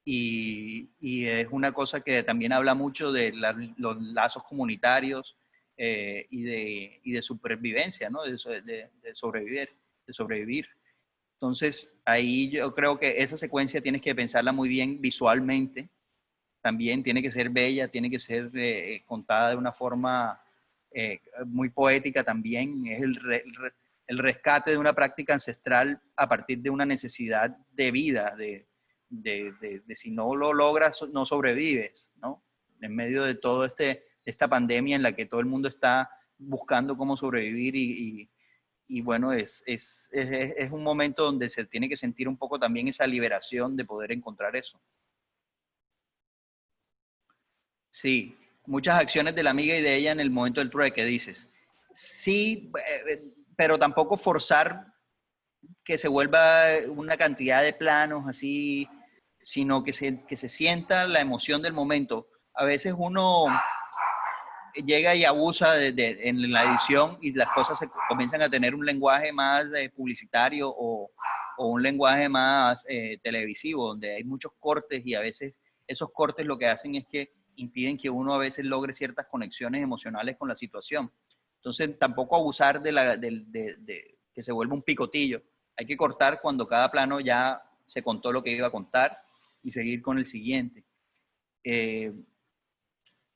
y es una cosa que también habla mucho de los lazos comunitarios y de supervivencia, ¿no? De sobrevivir. Entonces, ahí yo creo que esa secuencia tienes que pensarla muy bien visualmente. También tiene que ser bella, tiene que ser contada de una forma muy poética también. Es el rescate de una práctica ancestral a partir de una necesidad de vida, de si no lo logras, no sobrevives, ¿no? En medio de todo esta pandemia en la que todo el mundo está buscando cómo sobrevivir y bueno, es un momento donde se tiene que sentir un poco también esa liberación de poder encontrar eso. Sí, muchas acciones de la amiga y de ella en el momento del trueque, dices. Sí, pero tampoco forzar que se vuelva una cantidad de planos así, sino que se sienta la emoción del momento. A veces uno llega y abusa en la edición y las cosas se comienzan a tener un lenguaje más publicitario o un lenguaje más televisivo, donde hay muchos cortes y a veces esos cortes lo que hacen es que impiden que uno a veces logre ciertas conexiones emocionales con la situación. Entonces, tampoco abusar de que se vuelva un picotillo. Hay que cortar cuando cada plano ya se contó lo que iba a contar y seguir con el siguiente.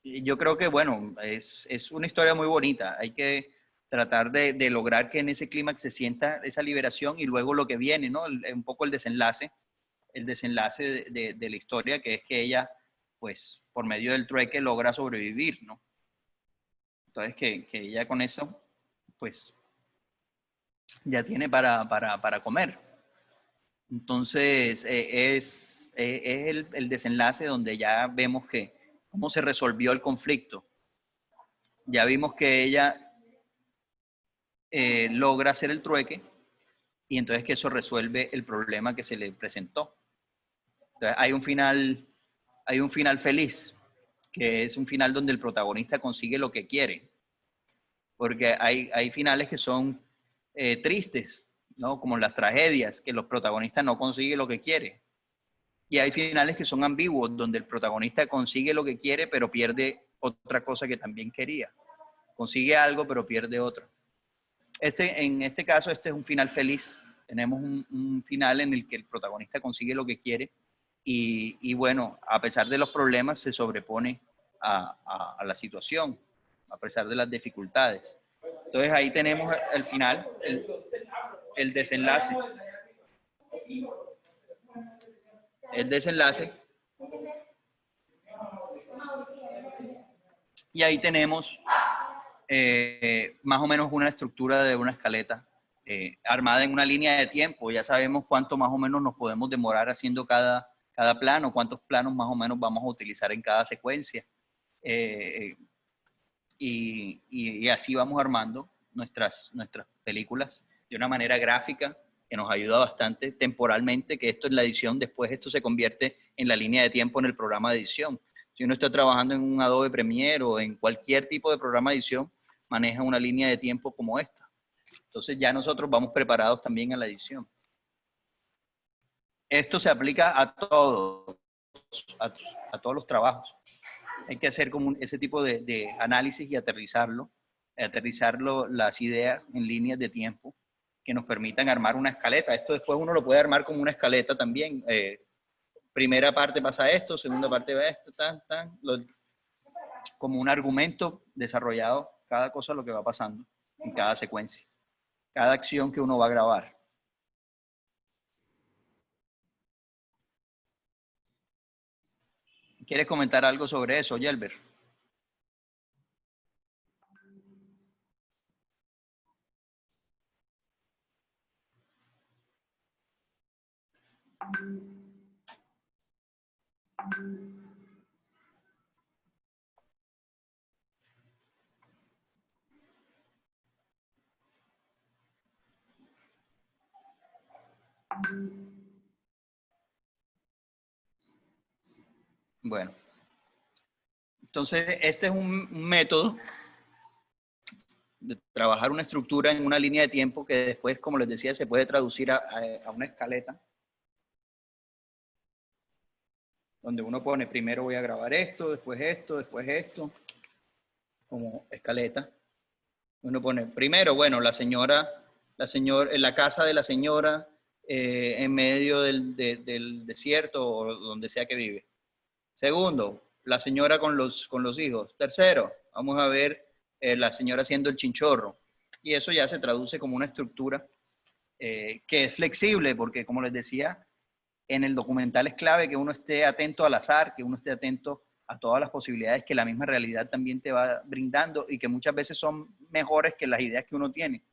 Yo creo que, bueno, es una historia muy bonita. Hay que tratar de lograr que en ese clímax se sienta esa liberación y luego lo que viene, ¿no? Un poco el desenlace de la historia, que es que ella, pues, por medio del trueque logra sobrevivir, ¿no? Entonces, que ella con eso, pues, ya tiene para comer. Entonces, es el desenlace donde ya vemos que cómo se resolvió el conflicto. Ya vimos que ella logra hacer el trueque y entonces que eso resuelve el problema que se le presentó. Entonces, hay un final feliz, que es un final donde el protagonista consigue lo que quiere. Porque hay finales que son tristes, ¿no? Como las tragedias, que los protagonistas no consiguen lo que quiere. Y hay finales que son ambiguos, donde el protagonista consigue lo que quiere, pero pierde otra cosa que también quería. Consigue algo, pero pierde otro. En este caso, este es un final feliz. Tenemos un final en el que el protagonista consigue lo que quiere y bueno, a pesar de los problemas, se sobrepone a la situación, a pesar de las dificultades. Entonces ahí tenemos el final, el desenlace. El desenlace. Y ahí tenemos más o menos una estructura de una escaleta armada en una línea de tiempo. Ya sabemos cuánto más o menos nos podemos demorar haciendo cada plano, cuántos planos más o menos vamos a utilizar en cada secuencia. Y así vamos armando nuestras películas de una manera gráfica que nos ayuda bastante temporalmente, que esto es la edición, después esto se convierte en la línea de tiempo en el programa de edición. Si uno está trabajando en un Adobe Premiere o en cualquier tipo de programa de edición, maneja una línea de tiempo como esta. Entonces ya nosotros vamos preparados también a la edición. Esto se aplica a todos, a todos los trabajos. Hay que hacer como ese tipo de análisis y aterrizarlo, las ideas en líneas de tiempo que nos permitan armar una escaleta. Esto después uno lo puede armar como una escaleta también. Primera parte pasa esto, segunda parte va esto, como un argumento desarrollado cada cosa lo que va pasando en cada secuencia, cada acción que uno va a grabar. ¿Quieres comentar algo sobre eso, Yelber? Bueno, entonces este es un método de trabajar una estructura en una línea de tiempo que después, como les decía, se puede traducir a una escaleta, donde uno pone primero voy a grabar esto, después esto, como escaleta. Uno pone primero, bueno, en la casa de la señora en medio del desierto o donde sea que vive. Segundo, la señora con los hijos. Tercero, vamos a ver la señora haciendo el chinchorro. Y eso ya se traduce como una estructura que es flexible, porque como les decía, en el documental es clave que uno esté atento al azar, que uno esté atento a todas las posibilidades que la misma realidad también te va brindando y que muchas veces son mejores que las ideas que uno tiene.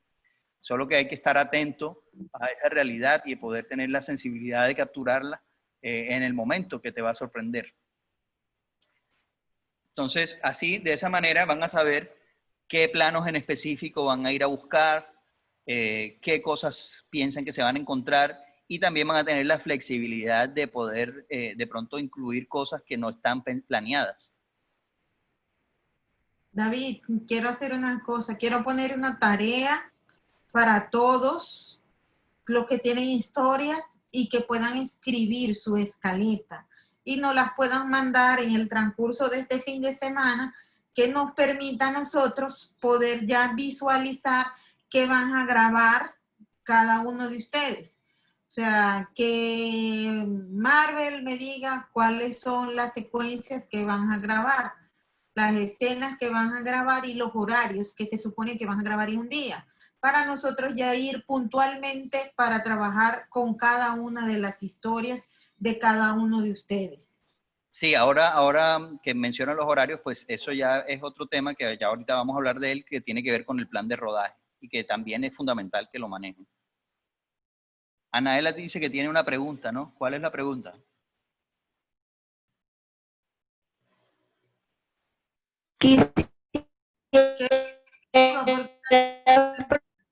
Solo que hay que estar atento a esa realidad y poder tener la sensibilidad de capturarla en el momento que te va a sorprender. Entonces, así, de esa manera van a saber qué planos en específico van a ir a buscar, qué cosas piensan que se van a encontrar y también van a tener la flexibilidad de poder de pronto incluir cosas que no están planeadas. David, quiero hacer una cosa, quiero poner una tarea para todos los que tienen historias y que puedan escribir su escaleta y nos las puedan mandar en el transcurso de este fin de semana, que nos permita a nosotros poder ya visualizar qué van a grabar cada uno de ustedes. O sea, que Marvel me diga cuáles son las secuencias que van a grabar, las escenas que van a grabar y los horarios que se supone que van a grabar en un día, para nosotros ya ir puntualmente para trabajar con cada una de las historias de cada uno de ustedes. Sí, ahora que mencionan los horarios, pues eso ya es otro tema que ya ahorita vamos a hablar de él, que tiene que ver con el plan de rodaje y que también es fundamental que lo manejen. Anaela dice que tiene una pregunta, ¿no? ¿Cuál es la pregunta?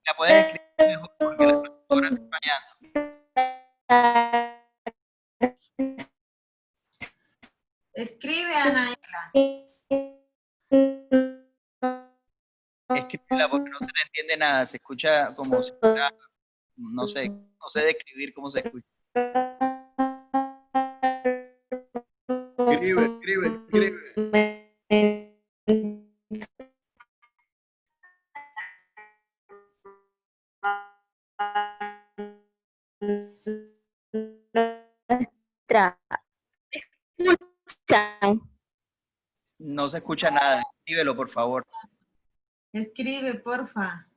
La puedes escribir mejor porque la profesora está fallando. Escribe, Anaela. Escríbela porque no se le entiende nada, se escucha como si fuera, no sé describir cómo se escucha. Escribe. No se escucha nada, escríbelo por favor. Escribe, porfa.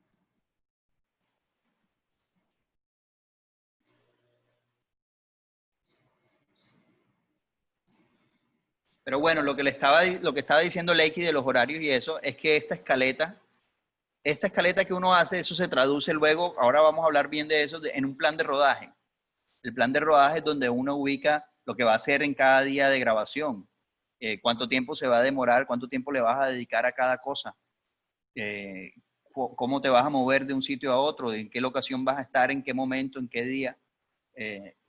Pero bueno, lo que estaba diciendo Leiki de los horarios y eso, es que esta escaleta que uno hace, eso se traduce luego, ahora vamos a hablar bien de eso, en un plan de rodaje. El plan de rodaje es donde uno ubica lo que va a hacer en cada día de grabación, cuánto tiempo se va a demorar, cuánto tiempo le vas a dedicar a cada cosa, cómo te vas a mover de un sitio a otro, en qué locación vas a estar, en qué momento, en qué día,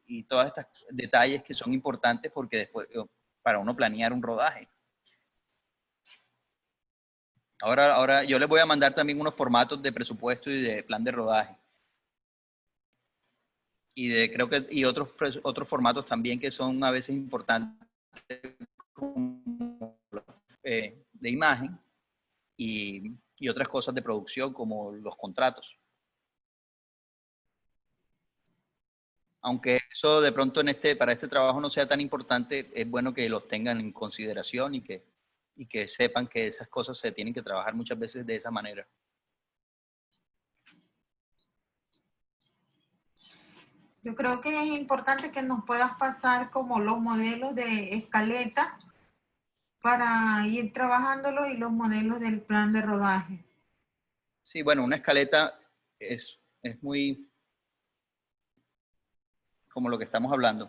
y todos estos detalles que son importantes porque después, para uno planear un rodaje. Ahora yo les voy a mandar también unos formatos de presupuesto y de plan de rodaje. Y creo que otros formatos también que son a veces importantes, de imagen y otras cosas de producción como los contratos. Aunque eso de pronto para este trabajo no sea tan importante, es bueno que los tengan en consideración y que y que sepan que esas cosas se tienen que trabajar muchas veces de esa manera. Yo creo que es importante que nos puedas pasar como los modelos de escaleta para ir trabajándolo y los modelos del plan de rodaje. Sí, bueno, una escaleta es muy como lo que estamos hablando.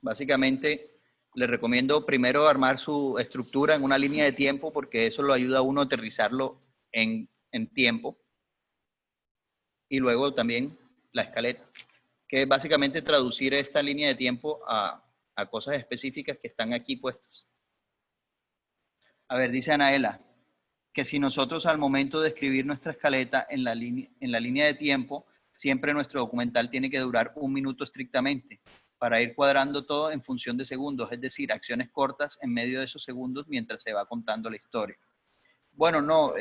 Básicamente, les recomiendo primero armar su estructura en una línea de tiempo porque eso lo ayuda a uno a aterrizarlo en tiempo. Y luego también la escaleta, que es básicamente traducir esta línea de tiempo a cosas específicas que están aquí puestas. A ver, dice Anaela, que si nosotros al momento de escribir nuestra escaleta en la línea de tiempo, siempre nuestro documental tiene que durar 1 minuto estrictamente, para ir cuadrando todo en función de segundos, es decir, acciones cortas en medio de esos segundos mientras se va contando la historia. Bueno, no,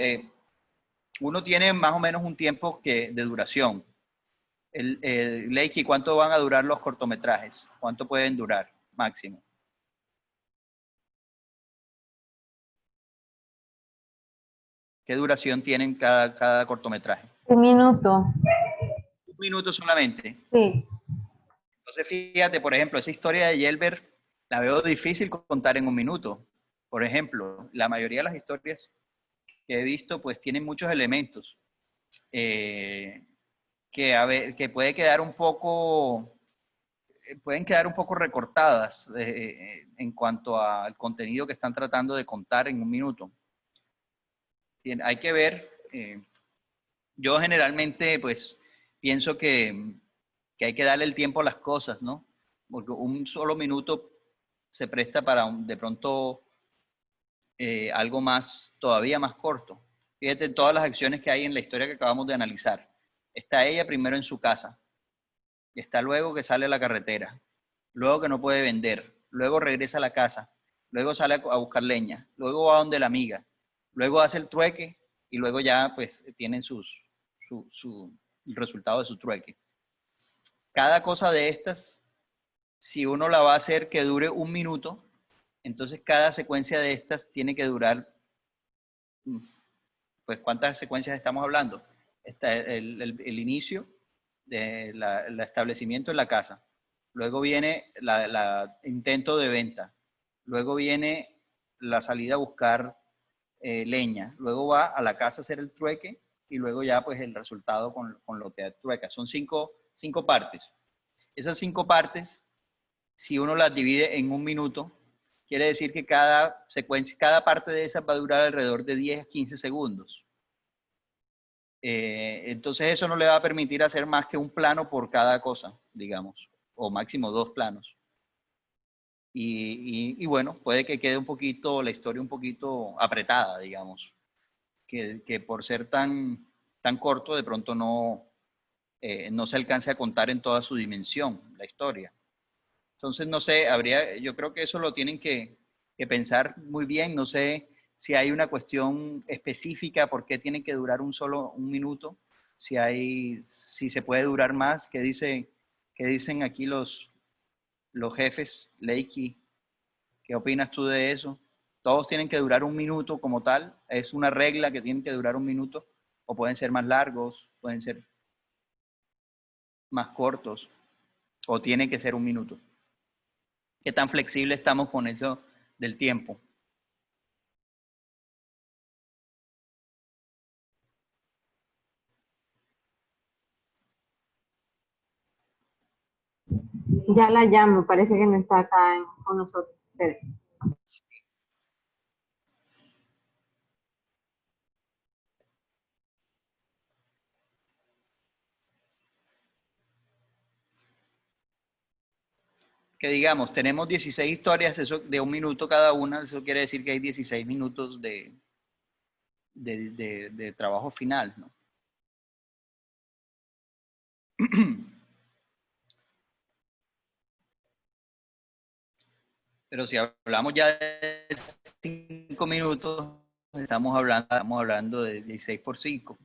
uno tiene más o menos un tiempo de duración. Leiki, ¿cuánto van a durar los cortometrajes? ¿Cuánto pueden durar máximo? ¿Qué duración tienen cada cortometraje? 1 minuto. 1 minuto solamente. Sí. Entonces, fíjate, por ejemplo, esa historia de Yelber la veo difícil contar en 1 minuto. Por ejemplo, la mayoría de las historias que he visto, pues tienen muchos elementos que puede quedar un poco, pueden quedar un poco recortadas en cuanto al contenido que están tratando de contar en 1 minuto. Bien, hay que ver, yo generalmente pues pienso que hay que darle el tiempo a las cosas, ¿no? Porque 1 solo minuto se presta para de pronto algo más, todavía más corto. Fíjate todas las acciones que hay en la historia que acabamos de analizar. Está ella primero en su casa, está luego que sale a la carretera, luego que no puede vender, luego regresa a la casa, luego sale a buscar leña, luego va donde la amiga, luego hace el trueque y luego ya pues tienen el resultado de su trueque. Cada cosa de estas, si uno la va a hacer que dure 1 minuto, entonces cada secuencia de estas tiene que durar, pues ¿cuántas secuencias estamos hablando? Está el inicio del establecimiento en la casa, luego viene el intento de venta, luego viene la salida a buscar leña, luego va a la casa a hacer el trueque y luego ya pues el resultado con lo que trueca. Son cinco partes. Esas 5 partes, si uno las divide en 1 minuto, quiere decir que cada secuencia, cada parte de esas va a durar alrededor de 10 a 15 segundos. Entonces eso no le va a permitir hacer más que 1 plano por cada cosa, digamos, o máximo 2 planos. Y bueno, puede que quede la historia un poquito apretada, digamos, que por ser tan corto de pronto no se alcance a contar en toda su dimensión la historia. Entonces, no sé, yo creo que eso lo tienen que pensar muy bien. No sé si hay una cuestión específica por qué tiene que durar 1 minuto, si se puede durar más. ¿Qué dicen aquí los jefes? Leiki, ¿qué opinas tú de eso? ¿Todos tienen que durar 1 minuto como tal? ¿Es una regla que tienen que durar 1 minuto? ¿O pueden ser más largos? ¿Pueden ser más cortos? ¿O tiene que ser 1 minuto? ¿Qué tan flexible estamos con eso del tiempo? Ya la llamo, parece que no está acá con nosotros. Espere. Que digamos, tenemos 16 historias eso, de 1 minuto cada una, eso quiere decir que hay 16 minutos de trabajo final, ¿no? Pero si hablamos ya de 5 minutos, estamos hablando de 16 por 5.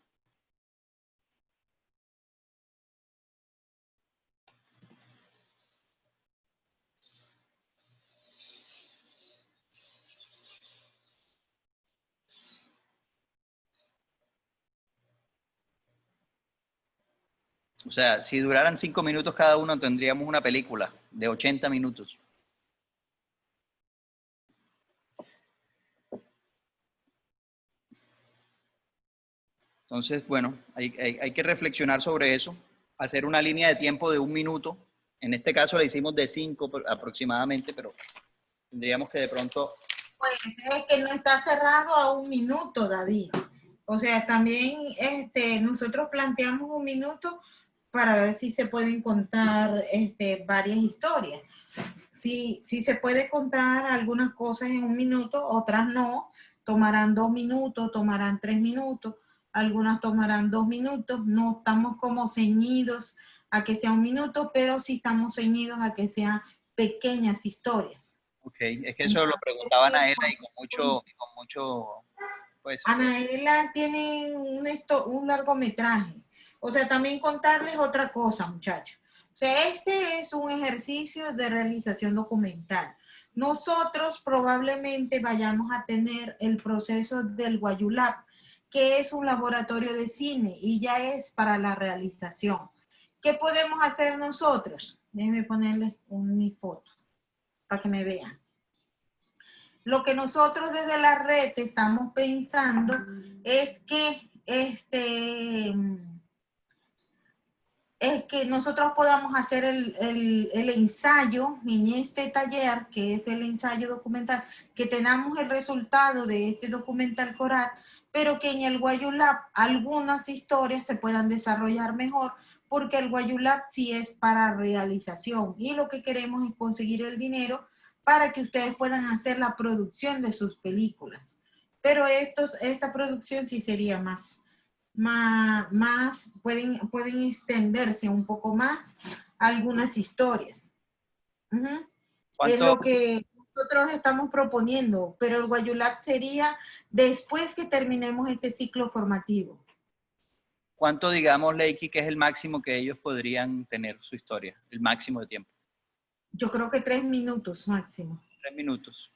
O sea, si duraran 5 minutos cada uno, tendríamos una película de 80 minutos. Entonces, bueno, hay que reflexionar sobre eso, hacer una línea de tiempo de 1 minuto. En este caso la hicimos de 5 aproximadamente, pero tendríamos que de pronto... Pues es que no está cerrado a 1 minuto, David. O sea, también nosotros planteamos 1 minuto para ver si se pueden contar varias historias. Si se puede contar algunas cosas en 1 minuto, otras no. Tomarán 2 minutos, tomarán 3 minutos, algunas tomarán 2 minutos. No estamos como ceñidos a que sea 1 minuto, pero sí estamos ceñidos a que sean pequeñas historias. Ok, es que eso lo preguntaba Anaela y con mucho pues... Anaela tiene un largometraje. O sea, también contarles otra cosa, muchachos. O sea, este es un ejercicio de realización documental. Nosotros probablemente vayamos a tener el proceso del Guayulab, que es un laboratorio de cine y ya es para la realización. ¿Qué podemos hacer nosotros? Déjenme ponerles mi foto para que me vean. Lo que nosotros desde la red estamos pensando es que nosotros podamos hacer el ensayo en este taller, que es el ensayo documental, que tengamos el resultado de este documental coral, pero que en el Guayulab algunas historias se puedan desarrollar mejor, porque el Guayulab sí es para realización y lo que queremos es conseguir el dinero para que ustedes puedan hacer la producción de sus películas. Pero esta producción sí sería más pueden extenderse un poco más algunas historias. Es lo que nosotros estamos proponiendo, pero el Guayulab sería después que terminemos este ciclo formativo. ¿Cuánto, digamos, Leiki, que es el máximo que ellos podrían tener su historia? El máximo de tiempo. Yo creo que 3 minutos máximo. 3 minutos.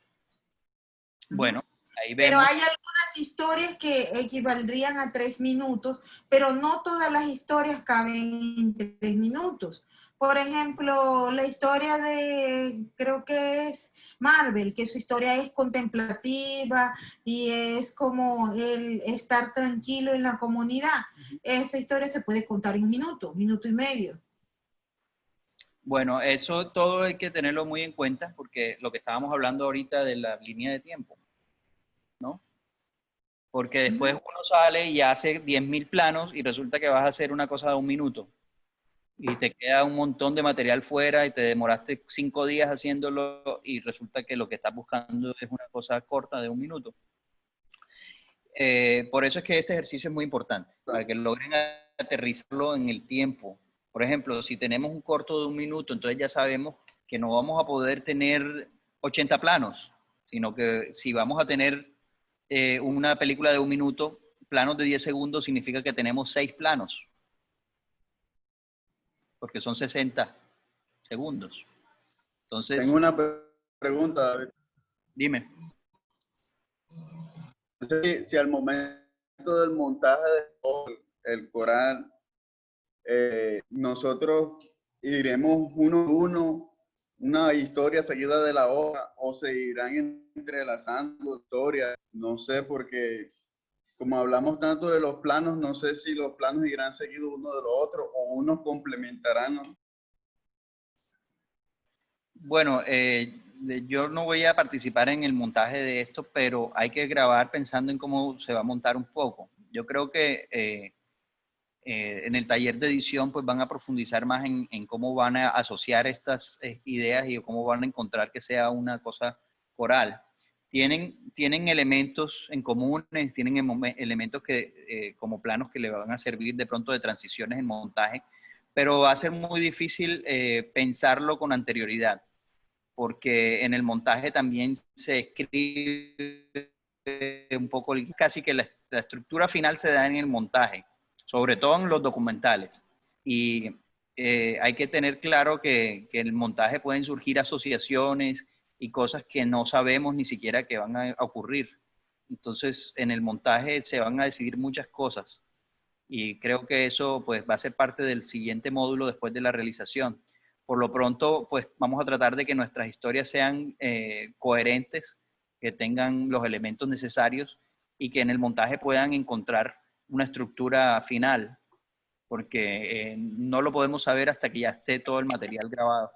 Bueno, ahí vemos. Pero hay algunas historias que equivaldrían a 3 minutos, pero no todas las historias caben en 3 minutos. Por ejemplo, la historia de, creo que es Marvel, que su historia es contemplativa y es como el estar tranquilo en la comunidad. Esa historia se puede contar en 1 minuto, 1 minuto y medio. Bueno, eso todo hay que tenerlo muy en cuenta porque lo que estábamos hablando ahorita de la línea de tiempo, ¿no? Porque después uno sale y hace 10.000 planos y resulta que vas a hacer una cosa de 1 minuto y te queda un montón de material fuera y te demoraste 5 días haciéndolo y resulta que lo que estás buscando es una cosa corta de 1 minuto. Por eso es que este ejercicio es muy importante, para que logren aterrizarlo en el tiempo. Por ejemplo, si tenemos un corto de 1 minuto, entonces ya sabemos que no vamos a poder tener 80 planos, sino que si vamos a tener una película de 1 minuto, planos de 10 segundos significa que tenemos 6 planos, porque son 60 segundos. Entonces, tengo una pregunta, David. Dime. Si al momento del montaje del coral, nosotros iremos uno a uno, una historia seguida de la otra, o se irán entrelazando historias, no sé, porque como hablamos tanto de los planos, no sé si los planos irán seguidos uno de los otros o unos complementarán, ¿no? Bueno, yo no voy a participar en el montaje de esto, pero hay que grabar pensando en cómo se va a montar un poco. Yo creo que en el taller de edición pues van a profundizar más en cómo van a asociar estas ideas y cómo van a encontrar que sea una cosa coral. Tienen elementos en comunes, tienen elementos que, como planos que le van a servir de pronto de transiciones en montaje, pero va a ser muy difícil pensarlo con anterioridad, porque en el montaje también se escribe un poco, casi que la estructura final se da en el montaje, sobre todo en los documentales. Y hay que tener claro que en el montaje pueden surgir asociaciones y cosas que no sabemos ni siquiera que van a ocurrir. Entonces, en el montaje se van a decidir muchas cosas. Y creo que eso pues va a ser parte del siguiente módulo después de la realización. Por lo pronto, pues vamos a tratar de que nuestras historias sean coherentes, que tengan los elementos necesarios y que en el montaje puedan encontrar una estructura final, porque no lo podemos saber hasta que ya esté todo el material grabado.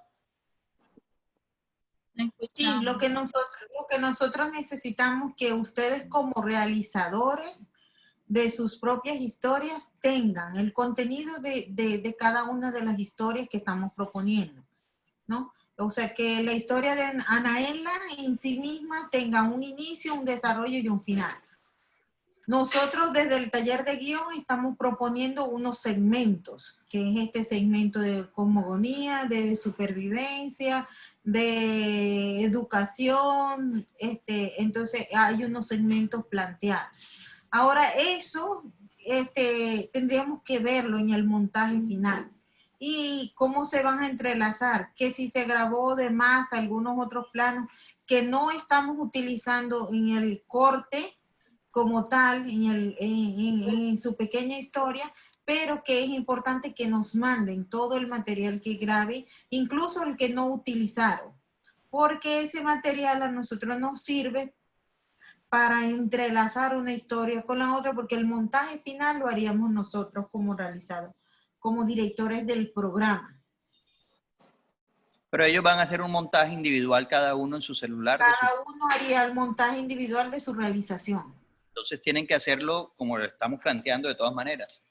Sí, lo que nosotros necesitamos que ustedes como realizadores de sus propias historias tengan el contenido de cada una de las historias que estamos proponiendo, ¿no? O sea, que la historia de Anaela en sí misma tenga un inicio, un desarrollo y un final. Nosotros desde el taller de guión estamos proponiendo unos segmentos, que es este segmento de cosmogonía, de supervivencia, de educación, entonces hay unos segmentos planteados. Ahora eso tendríamos que verlo en el montaje final. Y cómo se van a entrelazar, que si se grabó de más algunos otros planos que no estamos utilizando en el corte como tal, en su pequeña historia, pero que es importante que nos manden todo el material que grabe, incluso el que no utilizaron, porque ese material a nosotros nos sirve para entrelazar una historia con la otra, porque el montaje final lo haríamos nosotros como realizadores, como directores del programa. Pero ellos van a hacer un montaje individual cada uno en su celular. Cada uno haría el montaje individual de su realización. Entonces tienen que hacerlo como lo estamos planteando de todas maneras.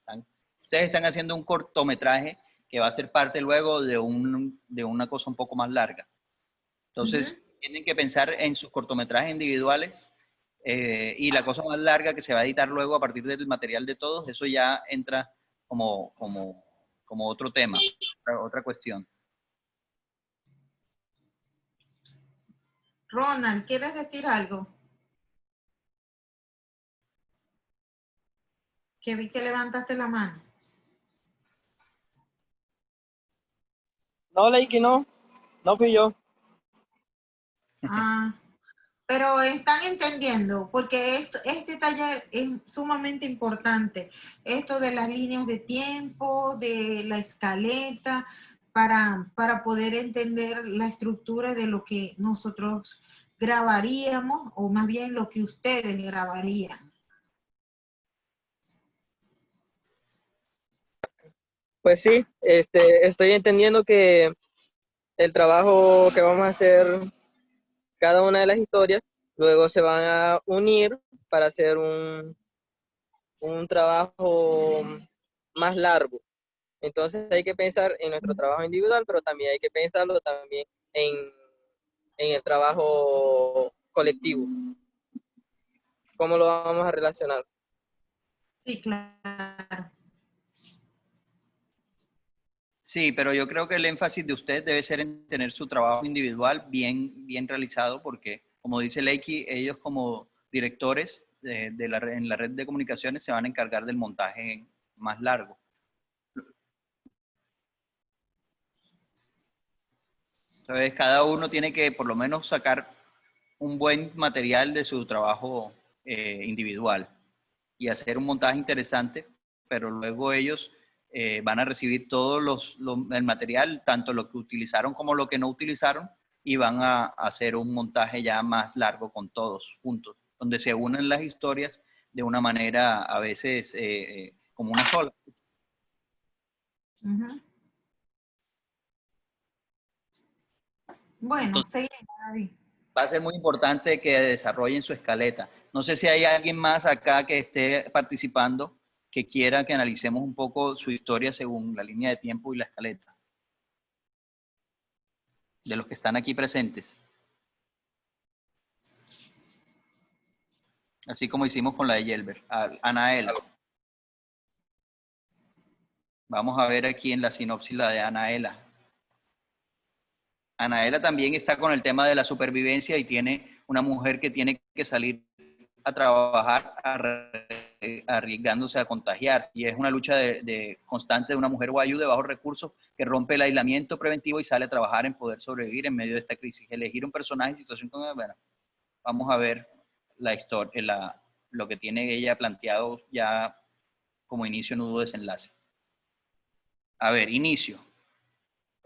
Ustedes están haciendo un cortometraje que va a ser parte luego de una cosa un poco más larga. Entonces tienen que pensar en sus cortometrajes individuales y la cosa más larga que se va a editar luego a partir del material de todos, eso ya entra como otro tema, otra cuestión. Ronald, ¿quieres decir algo? Que vi que levantaste la mano. No, Leiki, no fui yo. Ah, pero están entendiendo, porque este taller es sumamente importante. Esto de las líneas de tiempo, de la escaleta, para poder entender la estructura de lo que nosotros grabaríamos, o más bien lo que ustedes grabarían. Pues sí, estoy entendiendo que el trabajo que vamos a hacer, cada una de las historias, luego se van a unir para hacer un trabajo más largo. Entonces hay que pensar en nuestro trabajo individual, pero también hay que pensarlo también en el trabajo colectivo. ¿Cómo lo vamos a relacionar? Sí, claro. Sí, pero yo creo que el énfasis de usted debe ser en tener su trabajo individual bien realizado, porque, como dice Leiki, ellos como directores en la red de comunicaciones se van a encargar del montaje más largo. Entonces, cada uno tiene que por lo menos sacar un buen material de su trabajo individual y hacer un montaje interesante, pero luego ellos van a recibir todo el material, tanto lo que utilizaron como lo que no utilizaron, y van a hacer un montaje ya más largo con todos juntos, donde se unen las historias de una manera a veces como una sola. Bueno, entonces, seguimos, David. va a ser muy importante que desarrollen su escaleta. No sé si hay alguien más acá que esté participando que quiera que analicemos un poco su historia según la línea de tiempo y la escaleta. De los que están aquí presentes. Así como hicimos con la de Yelber. Anaela. Vamos a ver aquí en la sinopsis la de Anaela. Anaela también está con el tema de la supervivencia y tiene una mujer que tiene que salir a trabajar arriesgándose a contagiar. Y es una lucha constante de una mujer guayú de bajos recursos que rompe el aislamiento preventivo y sale a trabajar en poder sobrevivir en medio de esta crisis. Elegir un personaje en situación como, bueno, vamos a ver la historia, lo que tiene ella planteado ya como inicio, nudo, desenlace. A ver, inicio.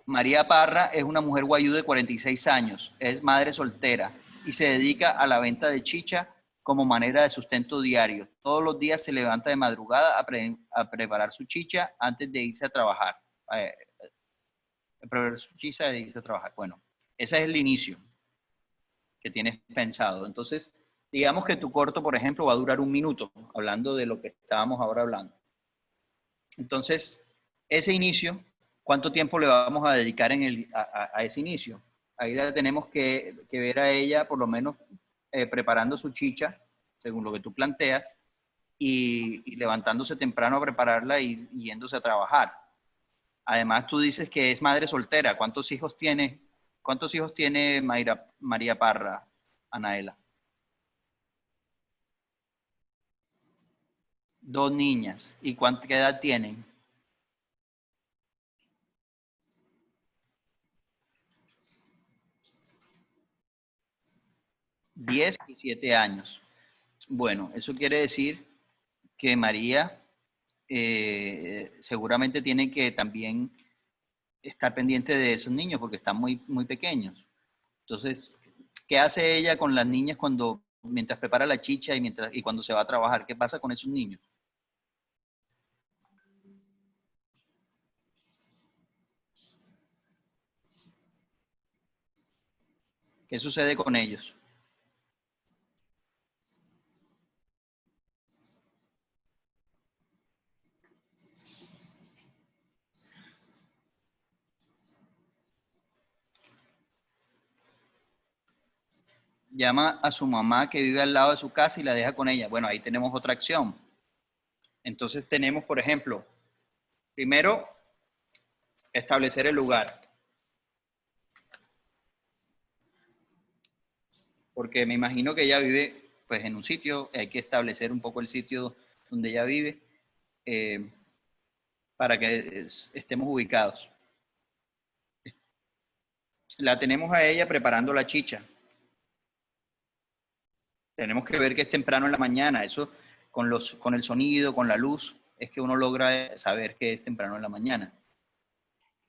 María Parra es una mujer guayú de 46 años, es madre soltera y se dedica a la venta de chicha como manera de sustento diario. Todos los días se levanta de madrugada a preparar su chicha antes de irse a trabajar. Preparar su chicha de irse a trabajar. Bueno, ese es el inicio que tienes pensado. Entonces, digamos que tu corto, por ejemplo, va a durar 1 minuto, hablando de lo que estábamos ahora hablando. Entonces, ese inicio, ¿cuánto tiempo le vamos a dedicar a ese inicio? Ahí la tenemos que ver a ella, por lo menos, preparando su chicha, según lo que tú planteas, y levantándose temprano a prepararla y yéndose a trabajar. Además, tú dices que es madre soltera. ¿Cuántos hijos tiene María Parra, Anaela? 2 niñas. ¿Y qué edad tienen? 10 y 7 años. Bueno, eso quiere decir que María seguramente tiene que también estar pendiente de esos niños porque están muy, muy pequeños. Entonces, ¿qué hace ella con las niñas mientras prepara la chicha y cuando se va a trabajar? ¿Qué pasa con esos niños? ¿Qué sucede con ellos? Llama a su mamá que vive al lado de su casa y la deja con ella. Bueno, ahí tenemos otra acción. Entonces tenemos, por ejemplo, primero, establecer el lugar. Porque me imagino que ella vive pues en un sitio, hay que establecer un poco el sitio donde ella vive para que estemos ubicados. La tenemos a ella preparando la chicha. Tenemos que ver que es temprano en la mañana. Eso con el sonido, con la luz, es que uno logra saber que es temprano en la mañana.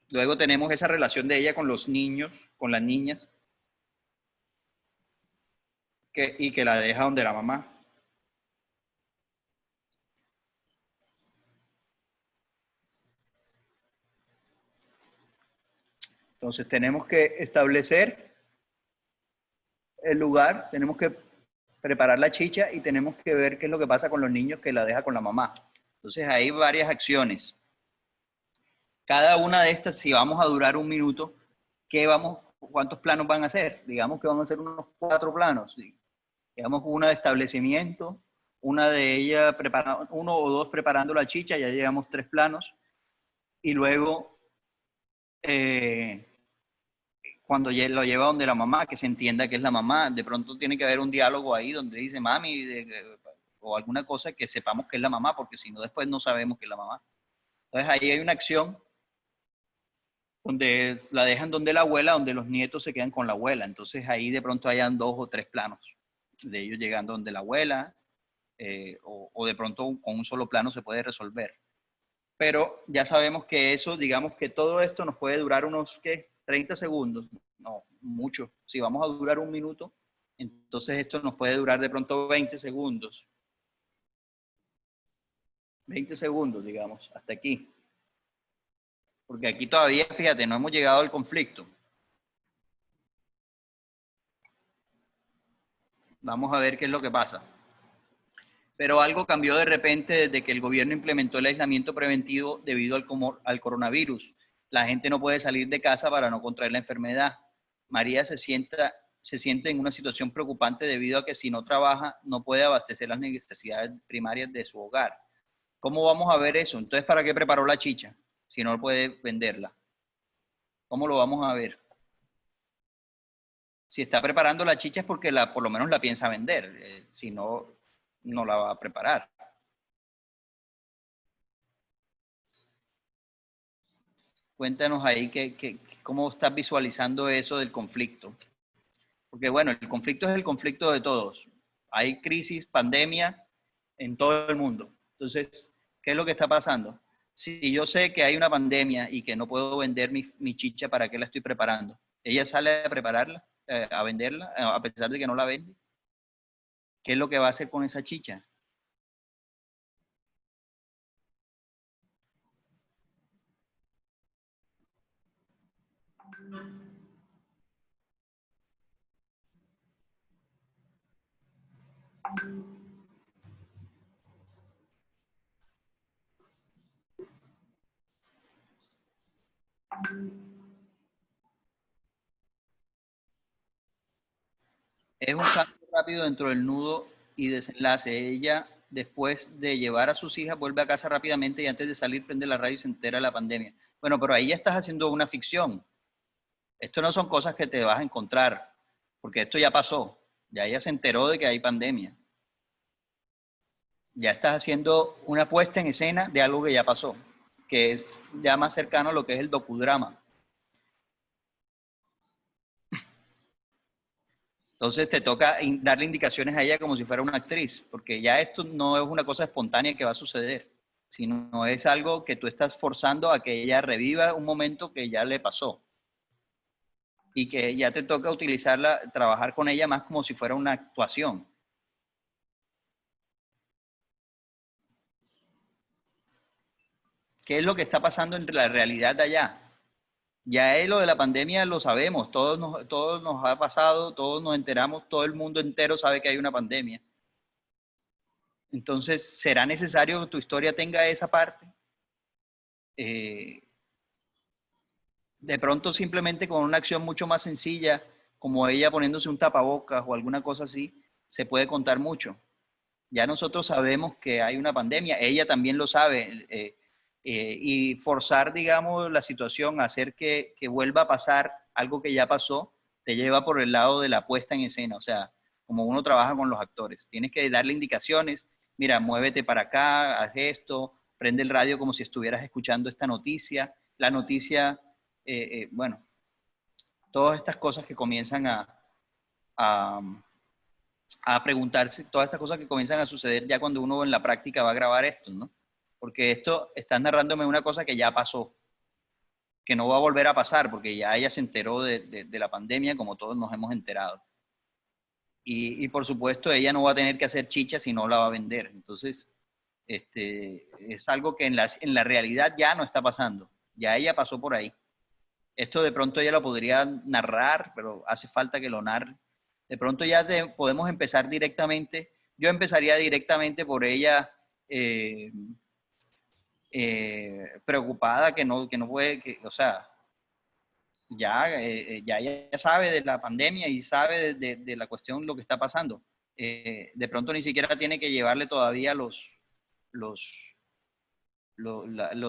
Luego tenemos esa relación de ella con los niños, con las niñas, y que la deja donde la mamá. Entonces tenemos que establecer el lugar, tenemos que preparar la chicha y tenemos que ver qué es lo que pasa con los niños que la deja con la mamá. Entonces hay varias acciones. Cada una de estas, si vamos a durar 1 minuto, ¿cuántos planos van a hacer? Digamos que van a ser unos 4 planos. ¿Sí? Digamos una de establecimiento, una de ella 1 o 2 preparando la chicha, ya llegamos 3 planos. Y luego, cuando lo lleva donde la mamá, que se entienda que es la mamá, de pronto tiene que haber un diálogo ahí donde dice mami, o alguna cosa que sepamos que es la mamá, porque si no después no sabemos que es la mamá. Entonces ahí hay una acción donde la dejan donde la abuela, donde los nietos se quedan con la abuela. Entonces ahí de pronto hayan 2 o 3 planos de ellos llegando donde la abuela, o de pronto con un solo plano se puede resolver. Pero ya sabemos que eso, digamos que todo esto nos puede durar unos, ¿qué? 30 segundos. No, mucho. Si vamos a durar 1 minuto, entonces esto nos puede durar de pronto 20 segundos. 20 segundos, digamos, hasta aquí. Porque aquí todavía, fíjate, no hemos llegado al conflicto. Vamos a ver qué es lo que pasa. Pero algo cambió de repente desde que el gobierno implementó el aislamiento preventivo debido al coronavirus. La gente no puede salir de casa para no contraer la enfermedad. María se siente en una situación preocupante debido a que si no trabaja no puede abastecer las necesidades primarias de su hogar. ¿Cómo vamos a ver eso? Entonces, ¿para qué preparó la chicha si no puede venderla? ¿Cómo lo vamos a ver? Si está preparando la chicha es porque por lo menos la piensa vender. Si no, no la va a preparar. Cuéntanos ahí cómo estás visualizando eso del conflicto. Porque bueno, el conflicto es el conflicto de todos. Hay crisis, pandemia en todo el mundo. Entonces, ¿Qué es lo que está pasando? Si yo sé que hay una pandemia y que no puedo vender mi chicha, ¿para qué la estoy preparando? Ella sale a prepararla, a venderla, a pesar de que no la vende. ¿Qué es lo que va a hacer con esa chicha? Es un cambio rápido dentro del nudo y desenlace. Ella, después de llevar a sus hijas, vuelve a casa rápidamente y antes de salir prende la radio y se entera de la pandemia. Bueno, pero ahí ya estás haciendo una ficción. Esto no son cosas que te vas a encontrar, porque esto ya pasó. Ya ella se enteró de que hay pandemia. Ya estás haciendo una puesta en escena de algo que ya pasó, que es ya más cercano a lo que es el docudrama. Entonces te toca darle indicaciones a ella como si fuera una actriz, porque ya esto no es una cosa espontánea que va a suceder, sino es algo que tú estás forzando a que ella reviva un momento que ya le pasó. Y que ya te toca utilizarla, trabajar con ella más como si fuera una actuación. ¿Qué es lo que está pasando entre la realidad de allá? Ya es lo de la pandemia, lo sabemos, todos nos ha pasado, todos nos enteramos, todo el mundo entero sabe que hay una pandemia. Entonces, ¿será necesario que tu historia tenga esa parte? De pronto simplemente con una acción mucho más sencilla, como ella poniéndose un tapabocas o alguna cosa así, se puede contar mucho. Ya nosotros sabemos que hay una pandemia, ella también lo sabe, y forzar, digamos, la situación, hacer que vuelva a pasar algo que ya pasó, te lleva por el lado de la puesta en escena, o sea, como uno trabaja con los actores. Tienes que darle indicaciones, mira, muévete para acá, haz esto, prende el radio como si estuvieras escuchando esta noticia. La noticia, bueno, todas estas cosas que comienzan a preguntarse, todas estas cosas que comienzan a suceder ya cuando uno en la práctica va a grabar esto, ¿no? Porque esto, estás narrándome una cosa que ya pasó, que no va a volver a pasar, porque ya ella se enteró de la pandemia, como todos nos hemos enterado. Y por supuesto, ella no va a tener que hacer chicha si no la va a vender. Entonces, es algo que en la realidad ya no está pasando. Ya ella pasó por ahí. Esto de pronto ella lo podría narrar, pero hace falta que lo narre. De pronto ya podemos empezar directamente. Yo empezaría directamente por ella preocupada que no puede, o sea, ya ella sabe de la pandemia y sabe de la cuestión, lo que está pasando. De pronto ni siquiera tiene que llevarle todavía los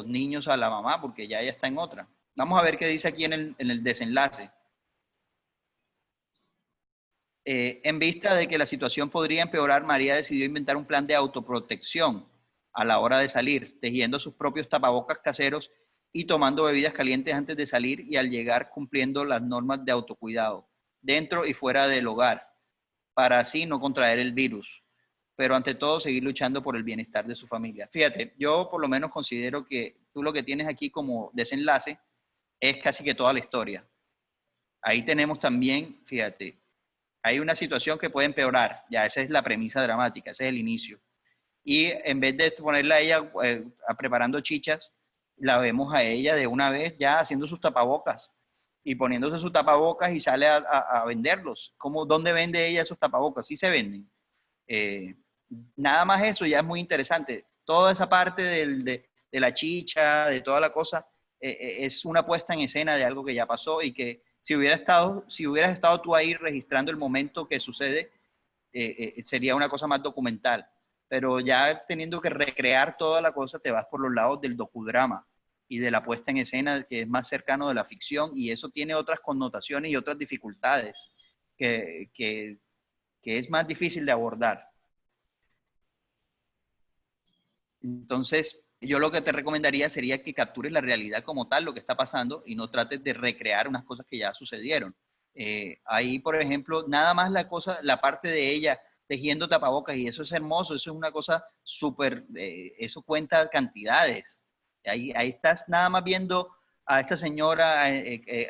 niños a la mamá porque ya ella está en otra. Vamos a ver qué dice aquí en el desenlace. En vista de que la situación podría empeorar, María decidió inventar un plan de autoprotección a la hora de salir, tejiendo sus propios tapabocas caseros y tomando bebidas calientes antes de salir y al llegar cumpliendo las normas de autocuidado, dentro y fuera del hogar, para así no contraer el virus, pero ante todo seguir luchando por el bienestar de su familia. Fíjate, yo por lo menos considero que tú lo que tienes aquí como desenlace es casi que toda la historia. Ahí tenemos también, fíjate, hay una situación que puede empeorar, ya esa es la premisa dramática, ese es el inicio. Y en vez de ponerla a ella preparando chichas, la vemos a ella de una vez ya haciendo sus tapabocas y poniéndose sus tapabocas y sale a venderlos. ¿Dónde vende ella esos tapabocas? Sí se venden. Nada más eso ya es muy interesante. Toda esa parte de la chicha, de toda la cosa, es una puesta en escena de algo que ya pasó y que si hubieras estado tú ahí registrando el momento que sucede, sería una cosa más documental. Pero ya teniendo que recrear toda la cosa, te vas por los lados del docudrama y de la puesta en escena, que es más cercano de la ficción, y eso tiene otras connotaciones y otras dificultades que es más difícil de abordar. Entonces, yo lo que te recomendaría sería que captures la realidad como tal, lo que está pasando, y no trates de recrear unas cosas que ya sucedieron. Ahí, por ejemplo, nada más la parte de ella tejiendo tapabocas, y eso es hermoso, eso es una cosa súper, eso cuenta cantidades. Ahí estás nada más viendo a esta señora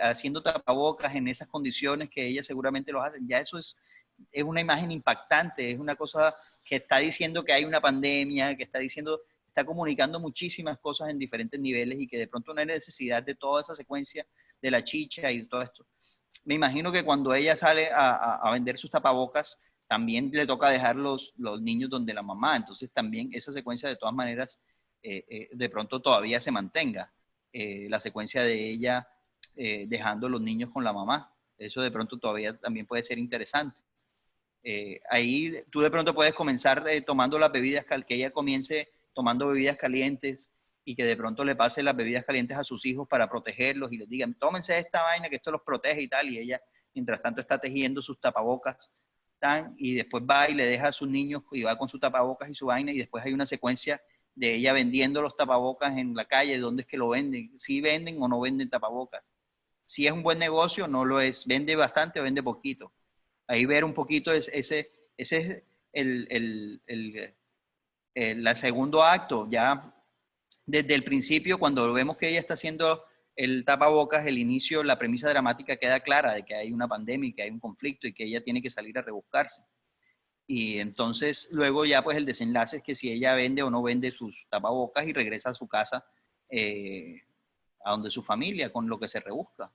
haciendo tapabocas en esas condiciones que ella seguramente los hace. Ya eso es una imagen impactante, es una cosa que está diciendo que hay una pandemia, que está diciendo, está comunicando muchísimas cosas en diferentes niveles y que de pronto no hay necesidad de toda esa secuencia de la chicha y de todo esto. Me imagino que cuando ella sale a vender sus tapabocas, también le toca dejar los niños donde la mamá, entonces también esa secuencia de todas maneras de pronto todavía se mantenga, la secuencia de ella dejando los niños con la mamá, eso de pronto todavía también puede ser interesante. Ahí tú de pronto puedes comenzar tomando las bebidas, que ella comience tomando bebidas calientes y que de pronto le pase las bebidas calientes a sus hijos para protegerlos y les digan, tómense esta vaina que esto los protege y tal, y ella mientras tanto está tejiendo sus tapabocas, y después va y le deja a sus niños y va con su tapabocas y su vaina, y después hay una secuencia de ella vendiendo los tapabocas en la calle, dónde es que lo venden, si venden o no venden tapabocas. Si es un buen negocio, no lo es, vende bastante o vende poquito. Ahí ver un poquito ese es el segundo acto, ya desde el principio, cuando vemos que ella está haciendo el tapabocas, el inicio, la premisa dramática queda clara de que hay una pandemia y que hay un conflicto y que ella tiene que salir a rebuscarse. Y entonces luego ya pues el desenlace es que si ella vende o no vende sus tapabocas y regresa a su casa, a donde su familia, con lo que se rebusca.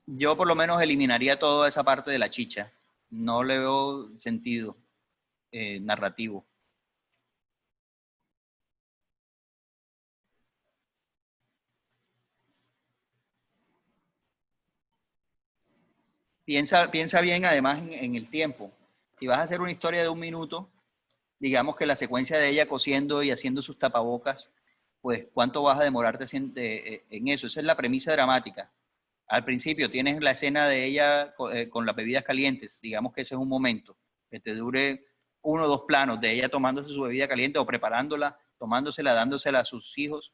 Yo por lo menos eliminaría toda esa parte de la chicha. No le veo sentido narrativo. Piensa bien además en el tiempo. Si vas a hacer una historia de 1 minuto, digamos que la secuencia de ella cosiendo y haciendo sus tapabocas, pues ¿cuánto vas a demorarte en eso? Esa es la premisa dramática. Al principio tienes la escena de ella con las bebidas calientes, digamos que ese es un momento, que te dure 1 o 2 planos de ella tomándose su bebida caliente o preparándola, tomándosela, dándosela a sus hijos.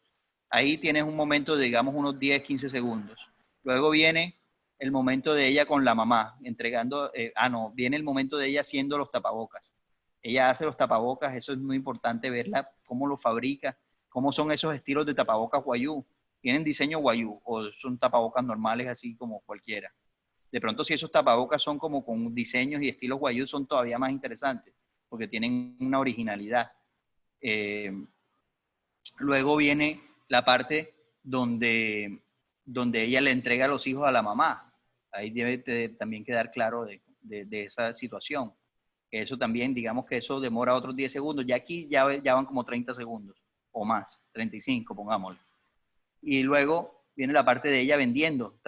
Ahí tienes un momento de, digamos, unos 10, 15 segundos. Luego viene el momento de ella con la mamá, entregando, viene el momento de ella haciendo los tapabocas. Ella hace los tapabocas, eso es muy importante verla, cómo lo fabrica, cómo son esos estilos de tapabocas guayú. ¿Tienen diseño guayú o son tapabocas normales así como cualquiera? De pronto si esos tapabocas son como con diseños y estilos guayú son todavía más interesantes porque tienen una originalidad. Luego viene la parte donde ella le entrega a los hijos a la mamá. Ahí debe también quedar claro de esa situación. Eso también, digamos que eso demora otros 10 segundos. Ya aquí ya van como 30 segundos o más, 35, pongámoslo. Y luego viene la parte de ella vendiendo.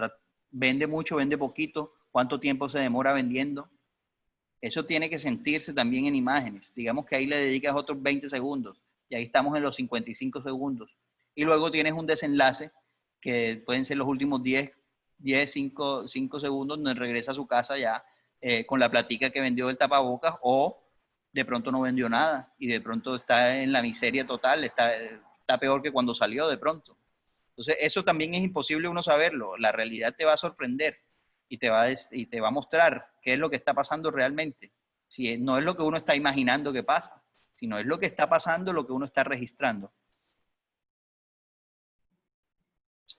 Vende mucho, vende poquito. ¿Cuánto tiempo se demora vendiendo? Eso tiene que sentirse también en imágenes. Digamos que ahí le dedicas otros 20 segundos. Y ahí estamos en los 55 segundos. Y luego tienes un desenlace que pueden ser los últimos 5 segundos donde regresa a su casa ya con la platica que vendió el tapabocas o de pronto no vendió nada y de pronto está en la miseria total, está peor que cuando salió de pronto. Entonces eso también es imposible uno saberlo. La realidad te va a sorprender y te va a mostrar qué es lo que está pasando realmente. Si no es lo que uno está imaginando que pasa, sino es lo que está pasando, lo que uno está registrando.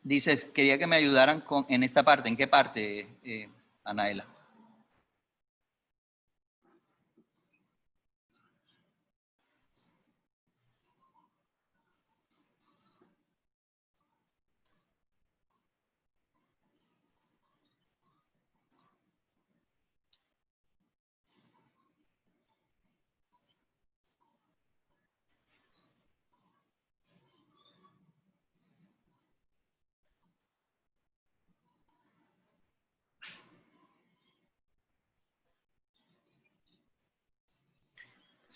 Dices, quería que me ayudaran en esta parte. ¿En qué parte, Anaela?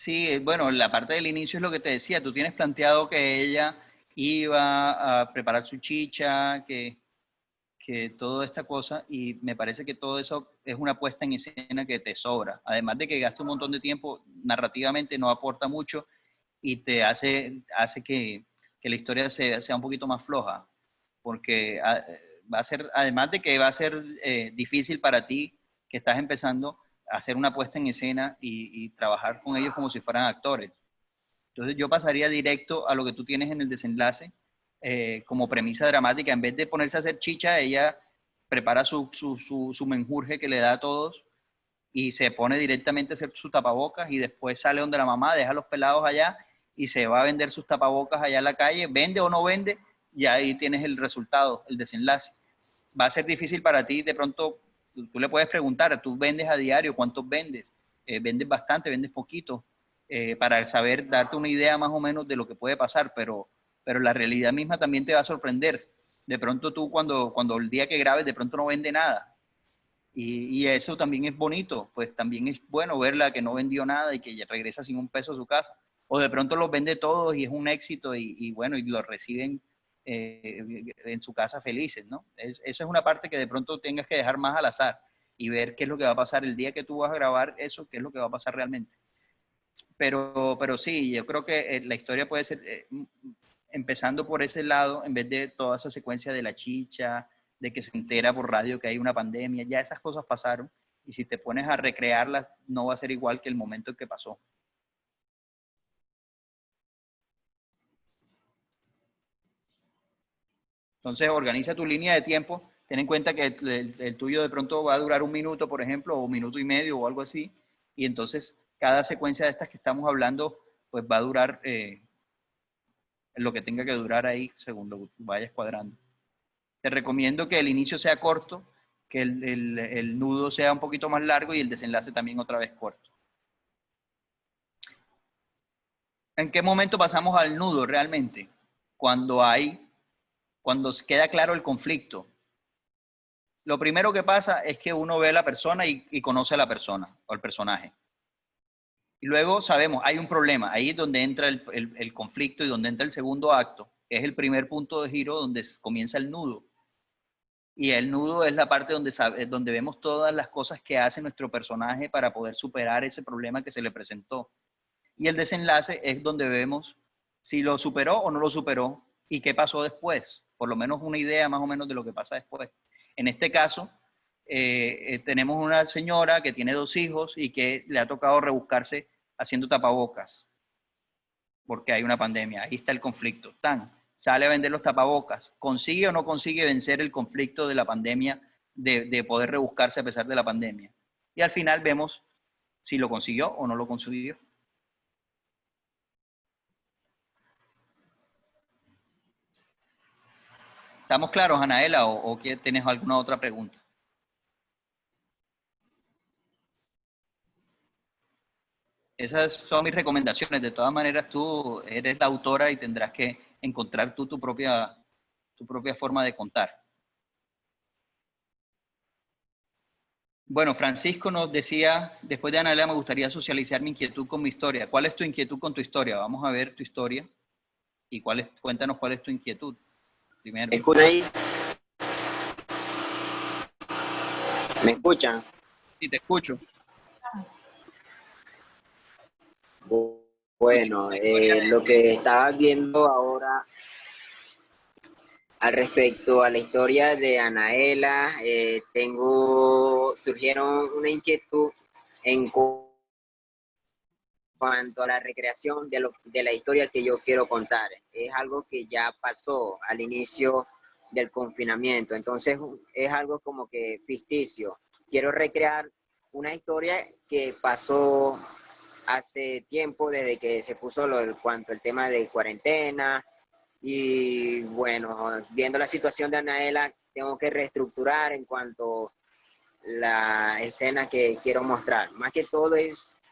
Sí, bueno, la parte del inicio es lo que te decía. Tú tienes planteado que ella iba a preparar su chicha, que toda esta cosa, y me parece que todo eso es una puesta en escena que te sobra. Además de que gasta un montón de tiempo, narrativamente no aporta mucho y te hace que la historia sea un poquito más floja. Porque va a ser, además de que va a ser difícil para ti, que estás empezando a hacer una puesta en escena y trabajar con ellos como si fueran actores. Entonces yo pasaría directo a lo que tú tienes en el desenlace como premisa dramática. En vez de ponerse a hacer chicha, ella prepara su menjurje que le da a todos y se pone directamente a hacer su tapabocas y después sale donde la mamá, deja a los pelados allá y se va a vender sus tapabocas allá en la calle, vende o no vende, y ahí tienes el resultado, el desenlace. Va a ser difícil para ti, de pronto, tú le puedes preguntar, ¿tú vendes a diario? ¿Cuántos vendes? ¿Vendes bastante? ¿Vendes poquito? Para saber, darte una idea más o menos de lo que puede pasar, pero la realidad misma también te va a sorprender. De pronto tú cuando el día que grabes, de pronto no vende nada. Y eso también es bonito, pues también es bueno verla que no vendió nada y que ya regresa sin un peso a su casa. O de pronto los vende todos y es un éxito y bueno, y los reciben en su casa felices, ¿no? Eso es una parte que de pronto tengas que dejar más al azar y ver qué es lo que va a pasar el día que tú vas a grabar eso, qué es lo que va a pasar realmente. Pero sí, yo creo que la historia puede ser empezando por ese lado, en vez de toda esa secuencia de la chicha, de que se entera por radio que hay una pandemia, ya esas cosas pasaron y si te pones a recrearlas no va a ser igual que el momento en que pasó. Entonces organiza tu línea de tiempo, ten en cuenta que el tuyo de pronto va a durar 1 minuto, por ejemplo, o 1 minuto y medio o algo así, y entonces cada secuencia de estas que estamos hablando pues va a durar lo que tenga que durar ahí según lo vayas cuadrando. Te recomiendo que el inicio sea corto, que el nudo sea un poquito más largo y el desenlace también otra vez corto. ¿En qué momento pasamos al nudo realmente? Cuando queda claro el conflicto. Lo primero que pasa es que uno ve a la persona y conoce a la persona o al personaje. Y luego sabemos, hay un problema. Ahí es donde entra el conflicto y donde entra el segundo acto, que es el primer punto de giro donde comienza el nudo. Y el nudo es la parte donde vemos todas las cosas que hace nuestro personaje para poder superar ese problema que se le presentó. Y el desenlace es donde vemos si lo superó o no lo superó y qué pasó después. Por lo menos una idea más o menos de lo que pasa después. En este caso, tenemos una señora que tiene 2 hijos y que le ha tocado rebuscarse haciendo tapabocas porque hay una pandemia. Ahí está el conflicto. Sale a vender los tapabocas. ¿Consigue o no consigue vencer el conflicto de la pandemia, de poder rebuscarse a pesar de la pandemia? Y al final vemos si lo consiguió o no lo consiguió. ¿Estamos claros, Anaela, o tienes alguna otra pregunta? Esas son mis recomendaciones. De todas maneras, tú eres la autora y tendrás que encontrar tú tu propia forma de contar. Bueno, Francisco nos decía, después de Anaela, me gustaría socializar mi inquietud con mi historia. ¿Cuál es tu inquietud con tu historia? Vamos a ver tu historia y cuéntanos cuál es tu inquietud. Primero. ¿Escuchan ahí? ¿Me escuchan? Sí, te escucho. Bueno, lo que estaba viendo ahora al respecto a la historia de Anaela, surgieron una inquietud en cuanto a la recreación de la historia que yo quiero contar. Es algo que ya pasó al inicio del confinamiento, entonces es algo como que ficticio. Quiero recrear una historia que pasó hace tiempo, desde que se puso cuanto el tema de cuarentena, y bueno, viendo la situación de Anaela, tengo que reestructurar en cuanto a la escena que quiero mostrar. Más que todo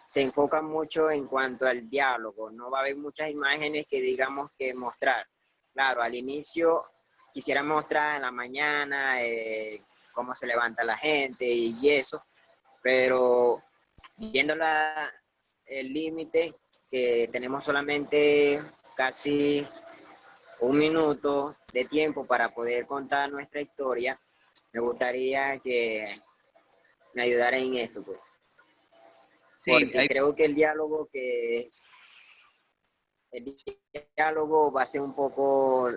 se enfoca mucho en cuanto al diálogo, no va a haber muchas imágenes que digamos que mostrar. Claro, al inicio quisiera mostrar en la mañana cómo se levanta la gente y eso, pero viendo el límite, que tenemos solamente casi 1 minuto de tiempo para poder contar nuestra historia, me gustaría que me ayudara en esto, pues. Sí, Porque creo que el diálogo que el diálogo va a ser un poco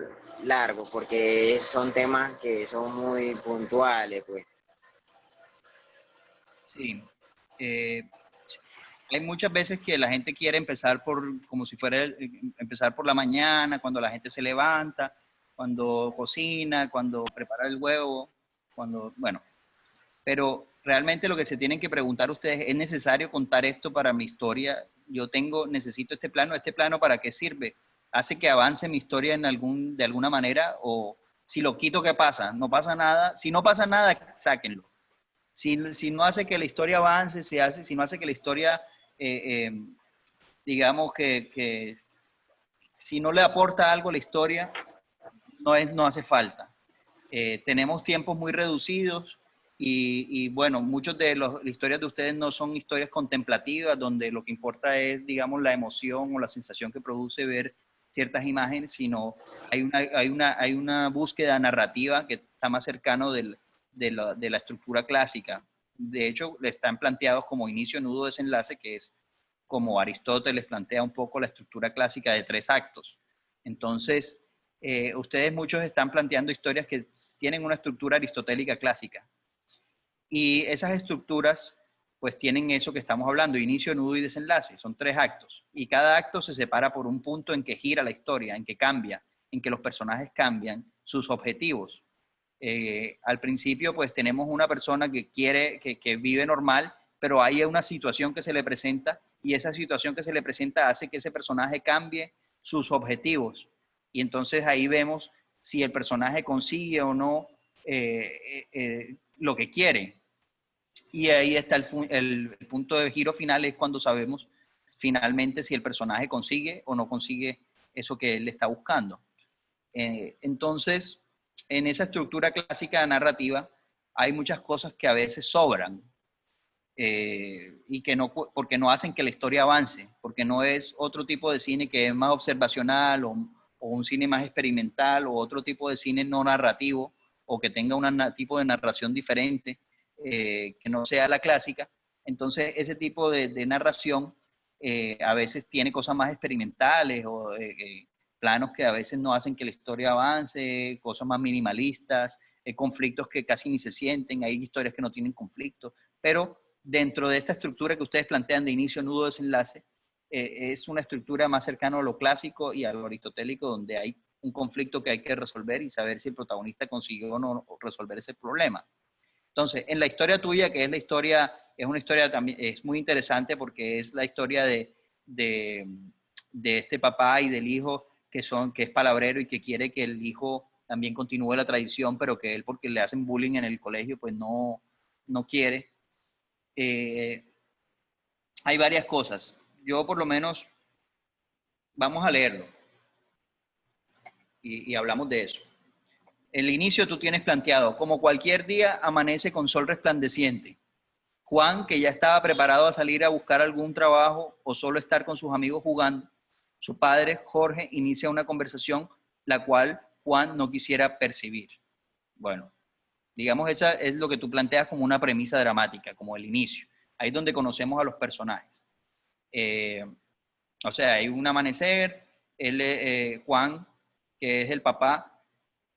largo porque son temas que son muy puntuales, pues. Sí. Hay muchas veces que la gente quiere empezar como si fuera empezar por la mañana, cuando la gente se levanta, cuando cocina, cuando prepara el huevo, bueno. Pero realmente lo que se tienen que preguntar ustedes, ¿es necesario contar esto para mi historia? Necesito este plano ¿para qué sirve? ¿Hace que avance mi historia de alguna manera? O si lo quito, ¿qué pasa? No pasa nada. Si no pasa nada, sáquenlo. Si no hace que la historia avance, si no hace que la historia, digamos que si no le aporta algo a la historia, no hace falta. Tenemos tiempos muy reducidos y bueno, muchas de las historias de ustedes no son historias contemplativas, donde lo que importa es, digamos, la emoción o la sensación que produce ver ciertas imágenes, sino hay una búsqueda narrativa que está más cercano de la estructura clásica. De hecho, están planteados como inicio, nudo, desenlace, que es como Aristóteles plantea un poco la estructura clásica de 3 actos. Entonces, ustedes muchos están planteando historias que tienen una estructura aristotélica clásica. Y esas estructuras, pues tienen eso que estamos hablando, inicio, nudo y desenlace. Son 3 actos. Y cada acto se separa por un punto en que gira la historia, en que cambia, en que los personajes cambian sus objetivos. Al principio, pues tenemos una persona que vive normal, pero hay una situación que se le presenta y esa situación que se le presenta hace que ese personaje cambie sus objetivos. Y entonces ahí vemos si el personaje consigue o no lo que quiere. Y ahí está el punto de giro final, es cuando sabemos finalmente si el personaje consigue o no consigue eso que él está buscando. Entonces, en esa estructura clásica narrativa hay muchas cosas que a veces sobran y que porque no hacen que la historia avance, porque no es otro tipo de cine que es más observacional o un cine más experimental o otro tipo de cine no narrativo o que tenga un tipo de narración diferente que no sea la clásica. Entonces ese tipo de narración a veces tiene cosas más experimentales o planos que a veces no hacen que la historia avance, cosas más minimalistas, conflictos que casi ni se sienten, hay historias que no tienen conflicto, pero dentro de esta estructura que ustedes plantean de inicio, nudo, desenlace, es una estructura más cercana a lo clásico y a lo aristotélico, donde hay un conflicto que hay que resolver y saber si el protagonista consiguió o no resolver ese problema. Entonces, en la historia tuya, que es una historia también, es muy interesante porque es la historia de este papá y del hijo que es palabrero y que quiere que el hijo también continúe la tradición, pero que él, porque le hacen bullying en el colegio, pues no quiere. Hay varias cosas. Yo por lo menos, vamos a leerlo y hablamos de eso. El inicio tú tienes planteado, como cualquier día amanece con sol resplandeciente. Juan, que ya estaba preparado a salir a buscar algún trabajo o solo estar con sus amigos jugando, su padre, Jorge, inicia una conversación la cual Juan no quisiera percibir. Bueno, digamos, esa es lo que tú planteas como una premisa dramática, como el inicio. Ahí es donde conocemos a los personajes. O sea, hay un amanecer, Juan, que es el papá,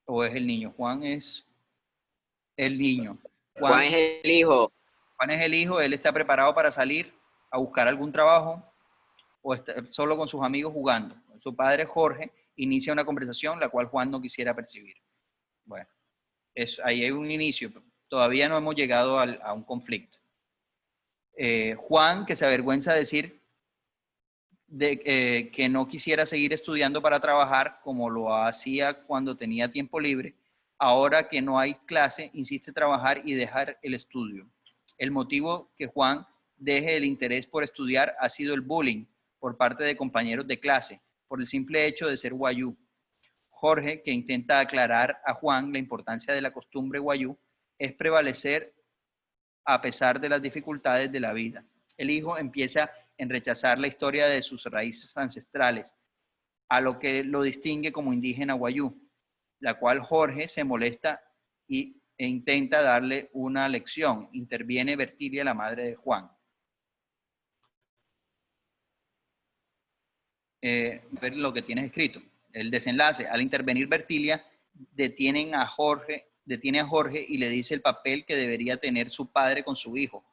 o es el niño. Juan es el niño. Juan es el hijo. Juan es el hijo, él está preparado para salir a buscar algún trabajo o está solo con sus amigos jugando. Su padre, Jorge, inicia una conversación la cual Juan no quisiera percibir. Bueno, ahí hay un inicio. Todavía no hemos llegado a un conflicto. Juan, que se avergüenza de decir que no quisiera seguir estudiando para trabajar como lo hacía cuando tenía tiempo libre, ahora que no hay clase, insiste en trabajar y dejar el estudio. El motivo que Juan deje el interés por estudiar ha sido el bullying por parte de compañeros de clase, por el simple hecho de ser guayú. Jorge, que intenta aclarar a Juan la importancia de la costumbre guayú, es prevalecer a pesar de las dificultades de la vida. El hijo empieza en rechazar la historia de sus raíces ancestrales, a lo que lo distingue como indígena guayú, la cual Jorge se molesta e intenta darle una lección. Interviene Bertilia, la madre de Juan. ver lo que tienes escrito. El desenlace: al intervenir Bertilia, detiene a Jorge y le dice el papel que debería tener su padre con su hijo,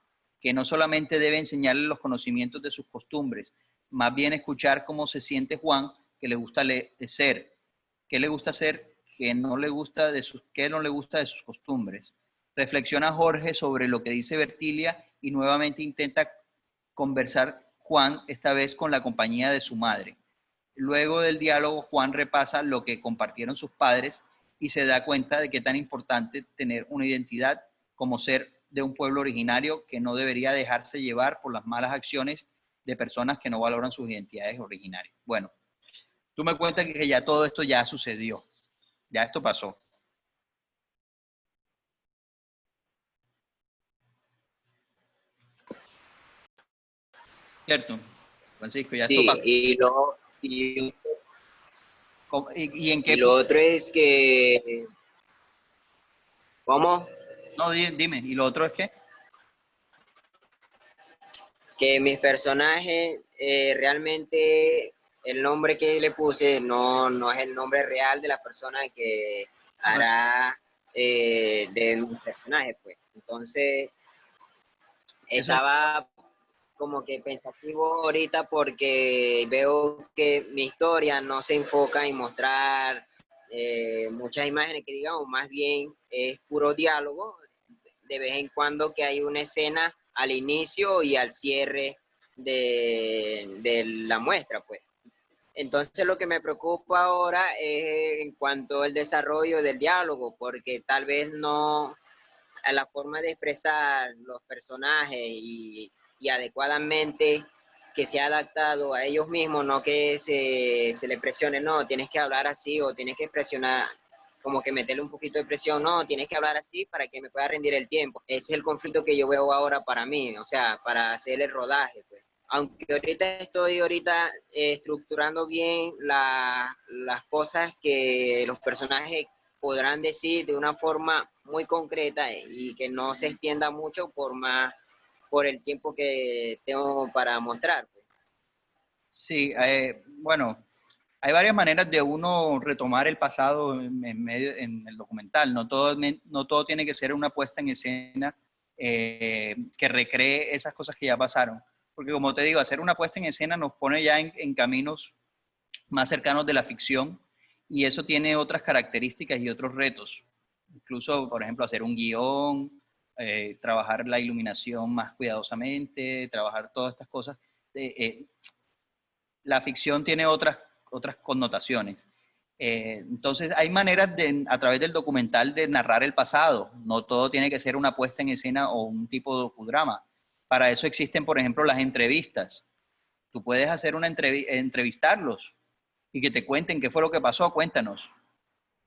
que no solamente debe enseñarle los conocimientos de sus costumbres, más bien escuchar cómo se siente Juan, que le gusta ser, qué le gusta hacer, qué no le gusta de sus costumbres. Reflexiona Jorge sobre lo que dice Bertilia y nuevamente intenta conversar Juan, esta vez con la compañía de su madre. Luego del diálogo, Juan repasa lo que compartieron sus padres y se da cuenta de que es tan importante tener una identidad como ser de un pueblo originario, que no debería dejarse llevar por las malas acciones de personas que no valoran sus identidades originarias. Bueno, tú me cuentas que ya todo esto ya sucedió, ya esto pasó. ¿Cierto, Francisco? Ya Sí, esto pasó. ¿Y en qué? Y lo otro es que... ¿Cómo? No, dime. ¿Y lo otro es qué? Que mis personajes realmente el nombre que le puse no es el nombre real de la persona que hará de mis personajes, pues. Entonces, estaba como que pensativo ahorita porque veo que mi historia no se enfoca en mostrar muchas imágenes que digamos, más bien es puro diálogo, de vez en cuando que hay una escena al inicio y al cierre de la muestra, pues. Entonces lo que me preocupa ahora es en cuanto al desarrollo del diálogo, porque tal vez no a la forma de expresar los personajes y adecuadamente que sea adaptado a ellos mismos, no que se le presione, no, tienes que hablar así o tienes que presionar, como que meterle un poquito de presión, no, tienes que hablar así para que me pueda rendir el tiempo. Ese es el conflicto que yo veo ahora para mí, o sea, para hacer el rodaje, pues. Aunque estoy estructurando bien las cosas que los personajes podrán decir de una forma muy concreta y que no se extienda mucho por el tiempo que tengo para mostrar. Sí, bueno, hay varias maneras de uno retomar el pasado en el documental. No todo tiene que ser una puesta en escena que recree esas cosas que ya pasaron. Porque como te digo, hacer una puesta en escena nos pone ya en caminos más cercanos de la ficción, y eso tiene otras características y otros retos. Incluso, por ejemplo, hacer un guión, trabajar la iluminación más cuidadosamente, trabajar todas estas cosas. La ficción tiene otras connotaciones. Entonces, hay maneras a través del documental de narrar el pasado. No todo tiene que ser una puesta en escena o un tipo de docudrama. Para eso existen, por ejemplo, las entrevistas. Tú puedes hacer entrevistarlos y que te cuenten qué fue lo que pasó, cuéntanos.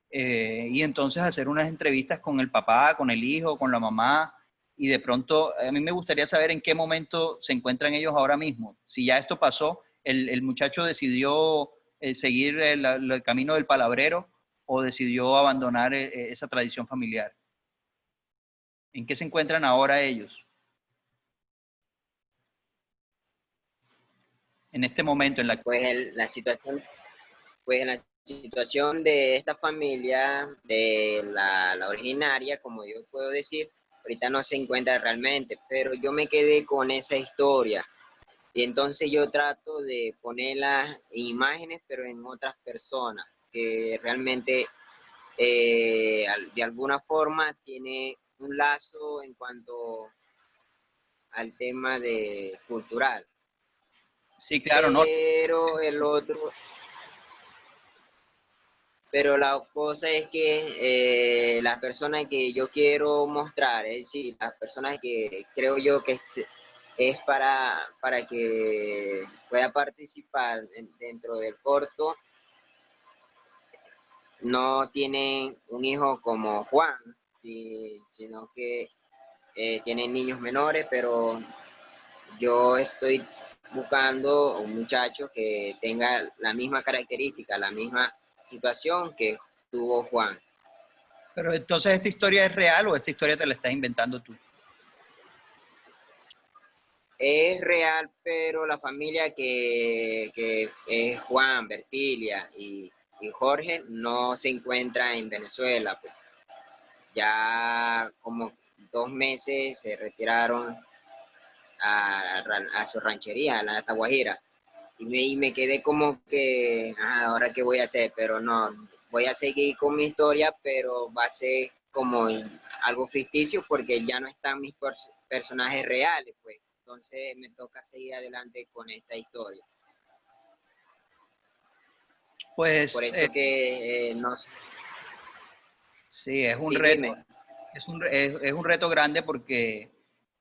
Y entonces hacer unas entrevistas con el papá, con el hijo, con la mamá, y de pronto a mí me gustaría saber en qué momento se encuentran ellos ahora mismo. Si ya esto pasó, el muchacho decidió seguir el camino del palabrero o decidió abandonar esa tradición familiar. ¿En qué se encuentran ahora ellos? En este momento, en la... Pues la situación de esta familia, de la originaria, como yo puedo decir, ahorita no se encuentra realmente, pero yo me quedé con esa historia. Y entonces yo trato de poner las imágenes, pero en otras personas, que realmente de alguna forma tiene un lazo en cuanto al tema de cultural. Sí, claro, ¿no? Pero la cosa es que las personas que yo quiero mostrar, es decir, las personas que creo yo que es para que pueda participar dentro del corto, no tienen un hijo como Juan, sino que tienen niños menores, pero yo estoy buscando un muchacho que tenga la misma característica, la misma situación que tuvo Juan. Pero entonces, ¿esta historia es real o esta historia te la estás inventando tú? Es real, pero la familia que es Juan, Bertilia y Jorge no se encuentra en Venezuela. Pues. Ya como 2 meses se retiraron a su ranchería, a la Guajira. Y me quedé como que, ahora qué voy a hacer, pero no, voy a seguir con mi historia, pero va a ser como algo ficticio porque ya no están mis personajes reales, pues. Entonces me toca seguir adelante con esta historia. Pues Por eso que no sé. sí, es un Sí, reto. dime. Es un reto grande porque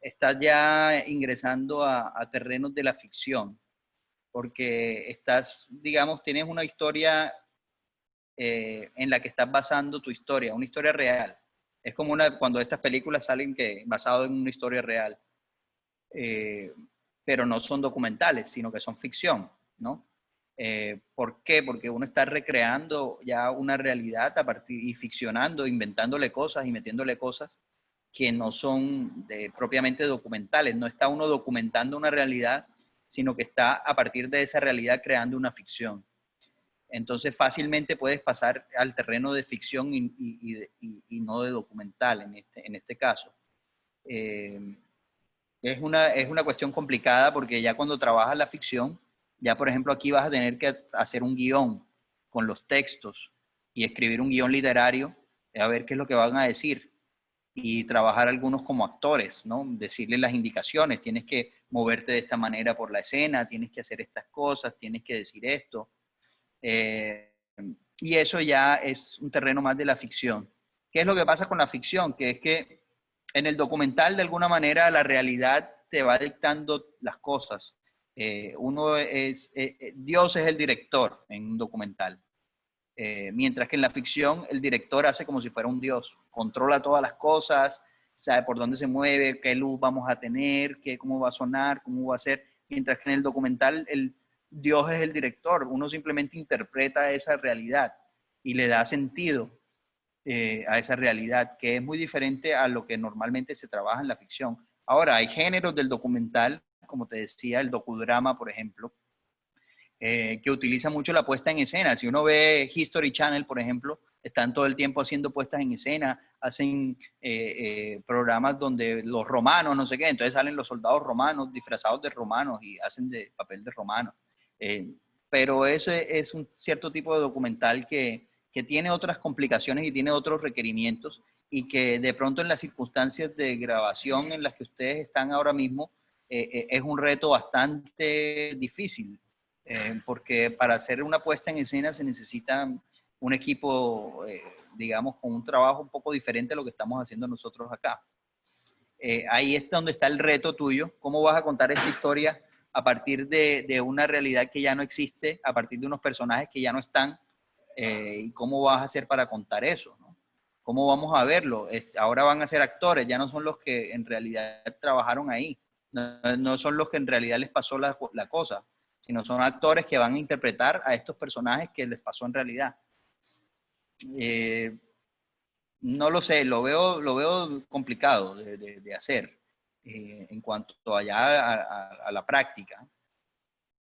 estás ya ingresando a terrenos de la ficción, porque estás, digamos, tienes una historia en la que estás basando tu historia, una historia real. Es como cuando estas películas salen basado en una historia real, pero no son documentales, sino que son ficción, ¿no? ¿Por qué? Porque uno está recreando ya una realidad y ficcionando, inventándole cosas y metiéndole cosas que no son propiamente documentales. No está uno documentando una realidad, sino que está a partir de esa realidad creando una ficción. Entonces fácilmente puedes pasar al terreno de ficción y no de documental en este caso. Es una cuestión complicada porque ya cuando trabajas la ficción, ya por ejemplo aquí vas a tener que hacer un guión con los textos y escribir un guión literario, a ver qué es lo que van a decir y trabajar algunos como actores, ¿no? Decirles las indicaciones, tienes que moverte de esta manera por la escena, tienes que hacer estas cosas, tienes que decir esto. Y eso ya es un terreno más de la ficción. ¿Qué es lo que pasa con la ficción? Que es que en el documental, de alguna manera, la realidad te va dictando las cosas. Dios es el director en un documental. Mientras que en la ficción, el director hace como si fuera un Dios. Controla todas las cosas, sabe por dónde se mueve, qué luz vamos a tener, cómo va a sonar, cómo va a ser. Mientras que en el documental, Dios es el director. Uno simplemente interpreta esa realidad y le da sentido a esa realidad, que es muy diferente a lo que normalmente se trabaja en la ficción. Ahora, hay géneros del documental, como te decía, el docudrama, por ejemplo, que utiliza mucho la puesta en escena. Si uno ve History Channel, por ejemplo, están todo el tiempo haciendo puestas en escena, hacen programas donde los romanos, no sé qué, entonces salen los soldados romanos disfrazados de romanos y hacen de papel de romanos. Pero ese es un cierto tipo de documental que tiene otras complicaciones y tiene otros requerimientos y que de pronto en las circunstancias de grabación en las que ustedes están ahora mismo es un reto bastante difícil, porque para hacer una puesta en escena se necesita un equipo, digamos, con un trabajo un poco diferente a lo que estamos haciendo nosotros acá. Ahí es donde está el reto tuyo, cómo vas a contar esta historia a partir de una realidad que ya no existe, a partir de unos personajes que ya no están, y cómo vas a hacer para contar eso, ¿no? ¿Cómo vamos a verlo? Ahora van a ser actores, ya no son los que en realidad trabajaron ahí, no son los que en realidad les pasó la cosa, sino son actores que van a interpretar a estos personajes que les pasó en realidad. No lo sé, lo veo complicado de hacer en cuanto allá a la práctica.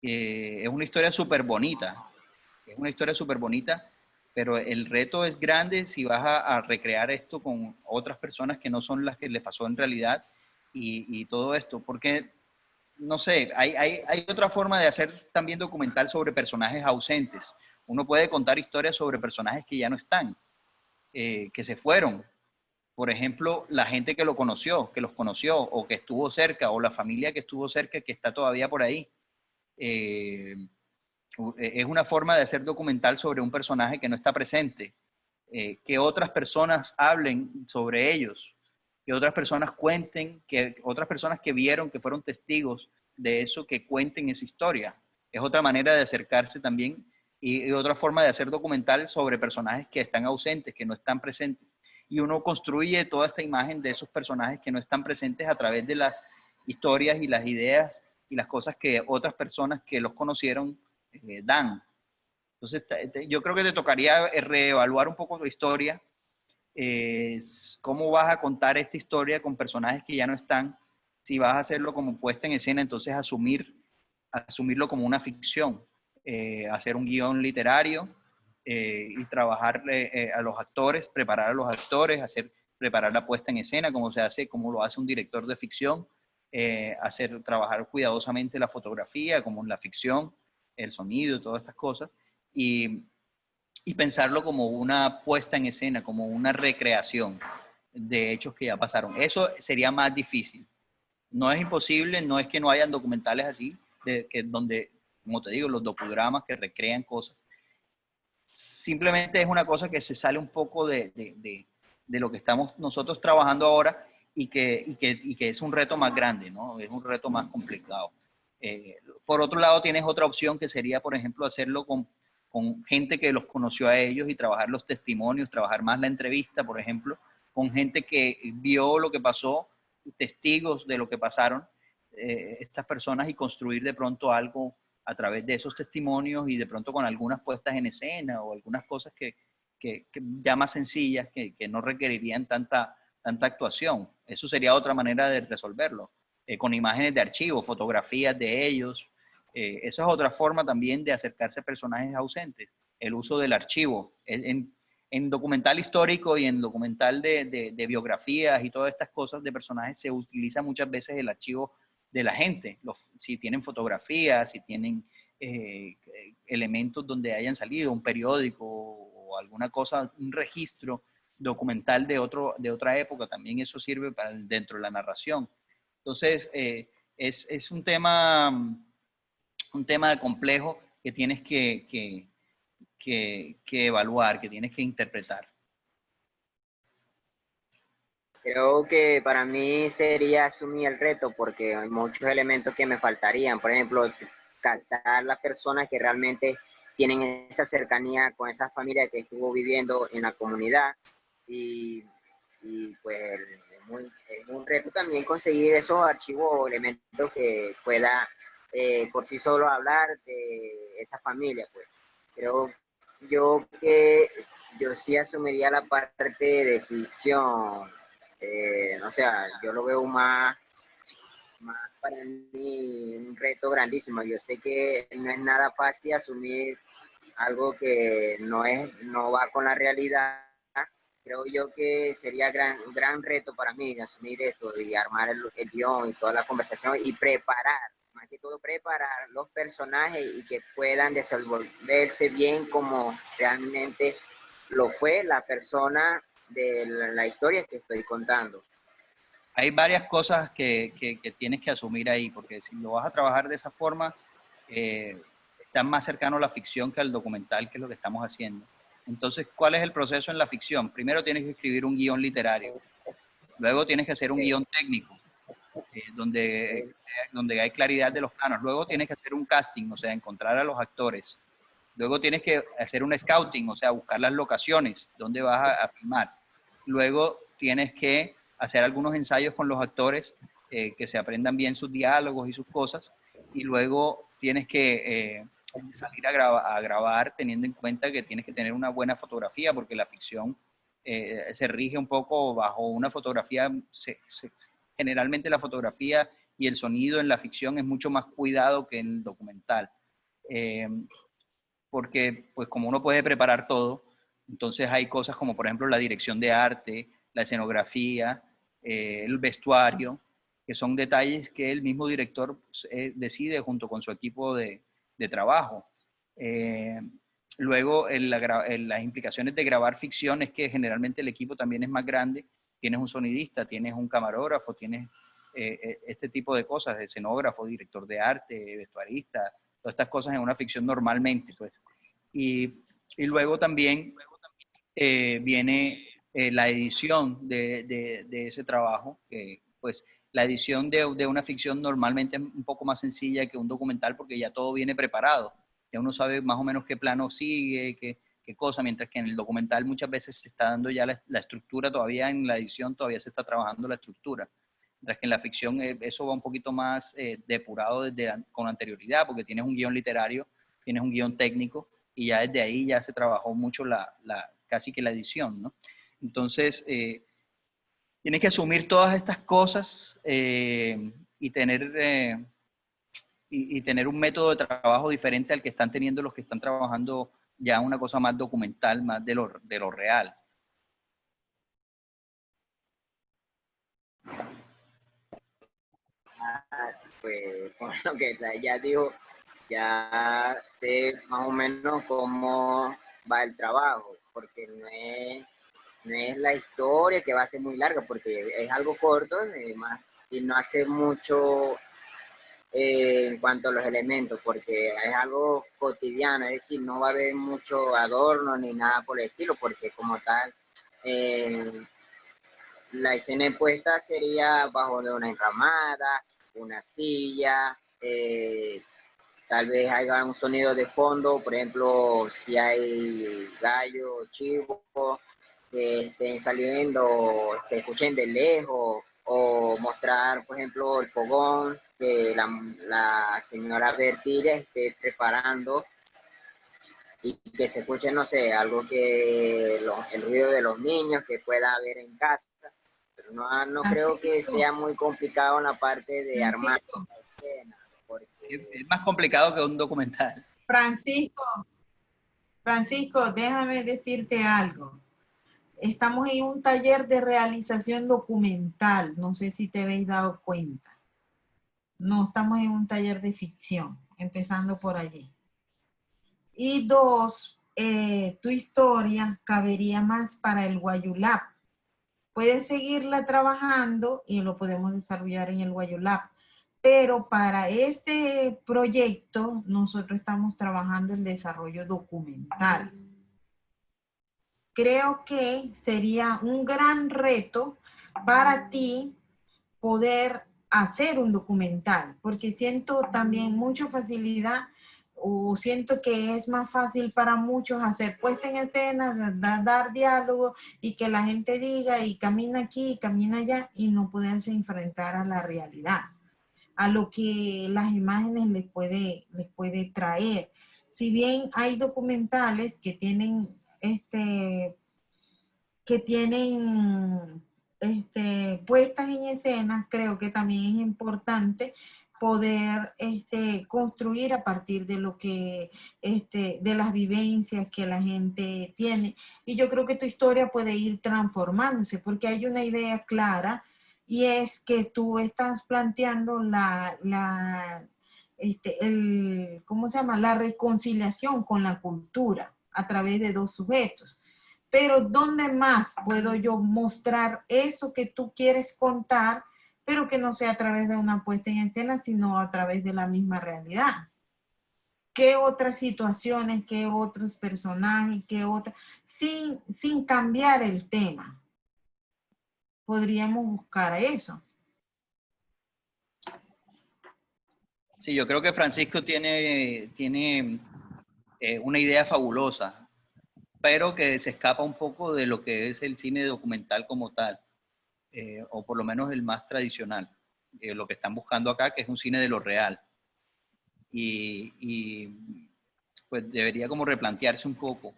Es una historia súper bonita, pero el reto es grande si vas a recrear esto con otras personas que no son las que les pasó en realidad y todo esto, porque, no sé, hay otra forma de hacer también documental sobre personajes ausentes. Uno puede contar historias sobre personajes que ya no están, que se fueron. Por ejemplo, la gente que los conoció, o que estuvo cerca, o la familia que estuvo cerca, que está todavía por ahí. Es una forma de hacer documental sobre un personaje que no está presente, que otras personas hablen sobre ellos, que otras personas cuenten, que otras personas que vieron, que fueron testigos de eso, que cuenten esa historia. Es otra manera de acercarse también y otra forma de hacer documental sobre personajes que están ausentes, que no están presentes. Y uno construye toda esta imagen de esos personajes que no están presentes a través de las historias y las ideas y las cosas que otras personas que los conocieron dan. Entonces, yo creo que te tocaría reevaluar un poco tu historia, cómo vas a contar esta historia con personajes que ya no están, Si vas a hacerlo como puesta en escena, entonces asumirlo como una ficción, hacer un guión literario y trabajar a los actores, preparar a los actores, preparar la puesta en escena, como se hace, como lo hace un director de ficción, trabajar cuidadosamente la fotografía, como en la ficción, el sonido, todas estas cosas, y pensarlo como una puesta en escena, como una recreación de hechos que ya pasaron. Eso sería más difícil. No es imposible, no es que no hayan documentales así, donde, como te digo, los docudramas que recrean cosas. Simplemente es una cosa que se sale un poco de lo que estamos nosotros trabajando ahora y que es un reto más grande, ¿no? Es un reto más complicado. Por otro lado, tienes otra opción que sería, por ejemplo, hacerlo con gente que los conoció a ellos y trabajar los testimonios, trabajar más la entrevista, por ejemplo, con gente que vio lo que pasó, testigos de lo que pasaron estas personas y construir de pronto algo a través de esos testimonios y de pronto con algunas puestas en escena o algunas cosas que ya más sencillas, que no requerirían tanta actuación. Eso sería otra manera de resolverlo, con imágenes de archivo, fotografías de ellos. Esa es otra forma también de acercarse a personajes ausentes, el uso del archivo. En documental histórico y en documental de biografías y todas estas cosas de personajes se utiliza muchas veces el archivo de la gente, si tienen fotografías, si tienen elementos donde hayan salido, un periódico o alguna cosa, un registro documental de otra época, también eso sirve dentro de la narración. Entonces, es un tema complejo que tienes que evaluar, que tienes que interpretar. Creo que para mí sería asumir el reto porque hay muchos elementos que me faltarían. Por ejemplo, captar las personas que realmente tienen esa cercanía con esa familia que estuvo viviendo en la comunidad y pues es un reto también conseguir esos archivos o elementos que pueda por sí solo hablar de esa familia. Pues creo yo que yo sí asumiría la parte de ficción. O sea, yo lo veo más para mí un reto grandísimo. Yo sé que no es nada fácil asumir algo que no va con la realidad. Creo yo que sería un gran reto para mí asumir esto y armar el guión y toda la conversación y preparar, más que todo preparar los personajes y que puedan desenvolverse bien como realmente lo fue la persona de la historia que estoy contando. Hay varias cosas que tienes que asumir ahí, porque si lo vas a trabajar de esa forma, está más cercano a la ficción que al documental, que es lo que estamos haciendo. Entonces, ¿cuál es el proceso en la ficción? Primero tienes que escribir un guión literario, luego tienes que hacer un guión técnico, donde hay claridad de los planos, luego tienes que hacer un casting, o sea, encontrar a los actores, luego tienes que hacer un scouting, o sea, buscar las locaciones donde vas a filmar, luego tienes que hacer algunos ensayos con los actores, que se aprendan bien sus diálogos y sus cosas, y luego tienes que salir a grabar teniendo en cuenta que tienes que tener una buena fotografía, porque la ficción se rige un poco bajo una fotografía, generalmente la fotografía y el sonido en la ficción es mucho más cuidado que en el documental, porque pues como uno puede preparar todo, entonces hay cosas como por ejemplo la dirección de arte, la escenografía, el vestuario, que son detalles que el mismo director decide junto con su equipo de trabajo. Luego, las implicaciones de grabar ficción es que generalmente el equipo también es más grande, tienes un sonidista, tienes un camarógrafo, tienes este tipo de cosas, escenógrafo, director de arte, vestuarista, todas estas cosas en una ficción normalmente, pues. Y luego también viene la edición de ese trabajo, que pues la edición de una ficción normalmente es un poco más sencilla que un documental porque ya todo viene preparado, ya uno sabe más o menos qué plano sigue, qué cosa, mientras que en el documental muchas veces se está dando ya la estructura, todavía en la edición todavía se está trabajando la estructura, mientras que en la ficción eso va un poquito más depurado con anterioridad, porque tienes un guión literario, tienes un guión técnico, y ya desde ahí ya se trabajó mucho casi que la edición, ¿no? Entonces, tienes que asumir todas estas cosas y tener un método de trabajo diferente al que están teniendo los que están trabajando ya una cosa más documental, más de lo real. Pues con lo que ya dijo, ya sé más o menos cómo va el trabajo, porque no es la historia que va a ser muy larga, porque es algo corto y no hace mucho en cuanto a los elementos, porque es algo cotidiano, es decir, no va a haber mucho adorno ni nada por el estilo, porque como tal, la escena impuesta sería bajo de una enramada, una silla, tal vez haya un sonido de fondo, por ejemplo, si hay gallos, chivos que estén saliendo, se escuchen de lejos, o mostrar, por ejemplo, el fogón que la señora Bertilla esté preparando y que se escuche, no sé, algo que el ruido de los niños que pueda haber en casa. Pero no creo que sea muy complicado en la parte de armar la escena. Es más complicado que un documental. Francisco, déjame decirte algo. Estamos en un taller de realización documental, no sé si te habéis dado cuenta. No estamos en un taller de ficción, empezando por allí. Y dos, tu historia cabería más para el Guayulab. Puedes seguirla trabajando y lo podemos desarrollar en el Guayulab. Pero para este proyecto nosotros estamos trabajando el desarrollo documental. Creo que sería un gran reto para ti poder hacer un documental, porque siento también mucha facilidad o siento que es más fácil para muchos hacer puesta en escena, dar diálogo y que la gente diga y camina aquí y camina allá y no poderse enfrentar a la realidad, a lo que las imágenes les puede traer. Si bien hay documentales que tienen puestas en escena, creo que también es importante poder construir a partir de lo que, de las vivencias que la gente tiene. Y yo creo que tu historia puede ir transformándose porque hay una idea clara y es que tú estás planteando ¿cómo se llama? La reconciliación con la cultura a través de dos sujetos. Pero ¿dónde más puedo yo mostrar eso que tú quieres contar, pero que no sea a través de una puesta en escena, sino a través de la misma realidad? ¿Qué otras situaciones, qué otros personajes, qué otras, sin cambiar el tema? Podríamos buscar eso. Sí, yo creo que Francisco tiene una idea fabulosa, pero que se escapa un poco de lo que es el cine documental como tal, o por lo menos el más tradicional, lo que están buscando acá, que es un cine de lo real. Y pues debería como replantearse un poco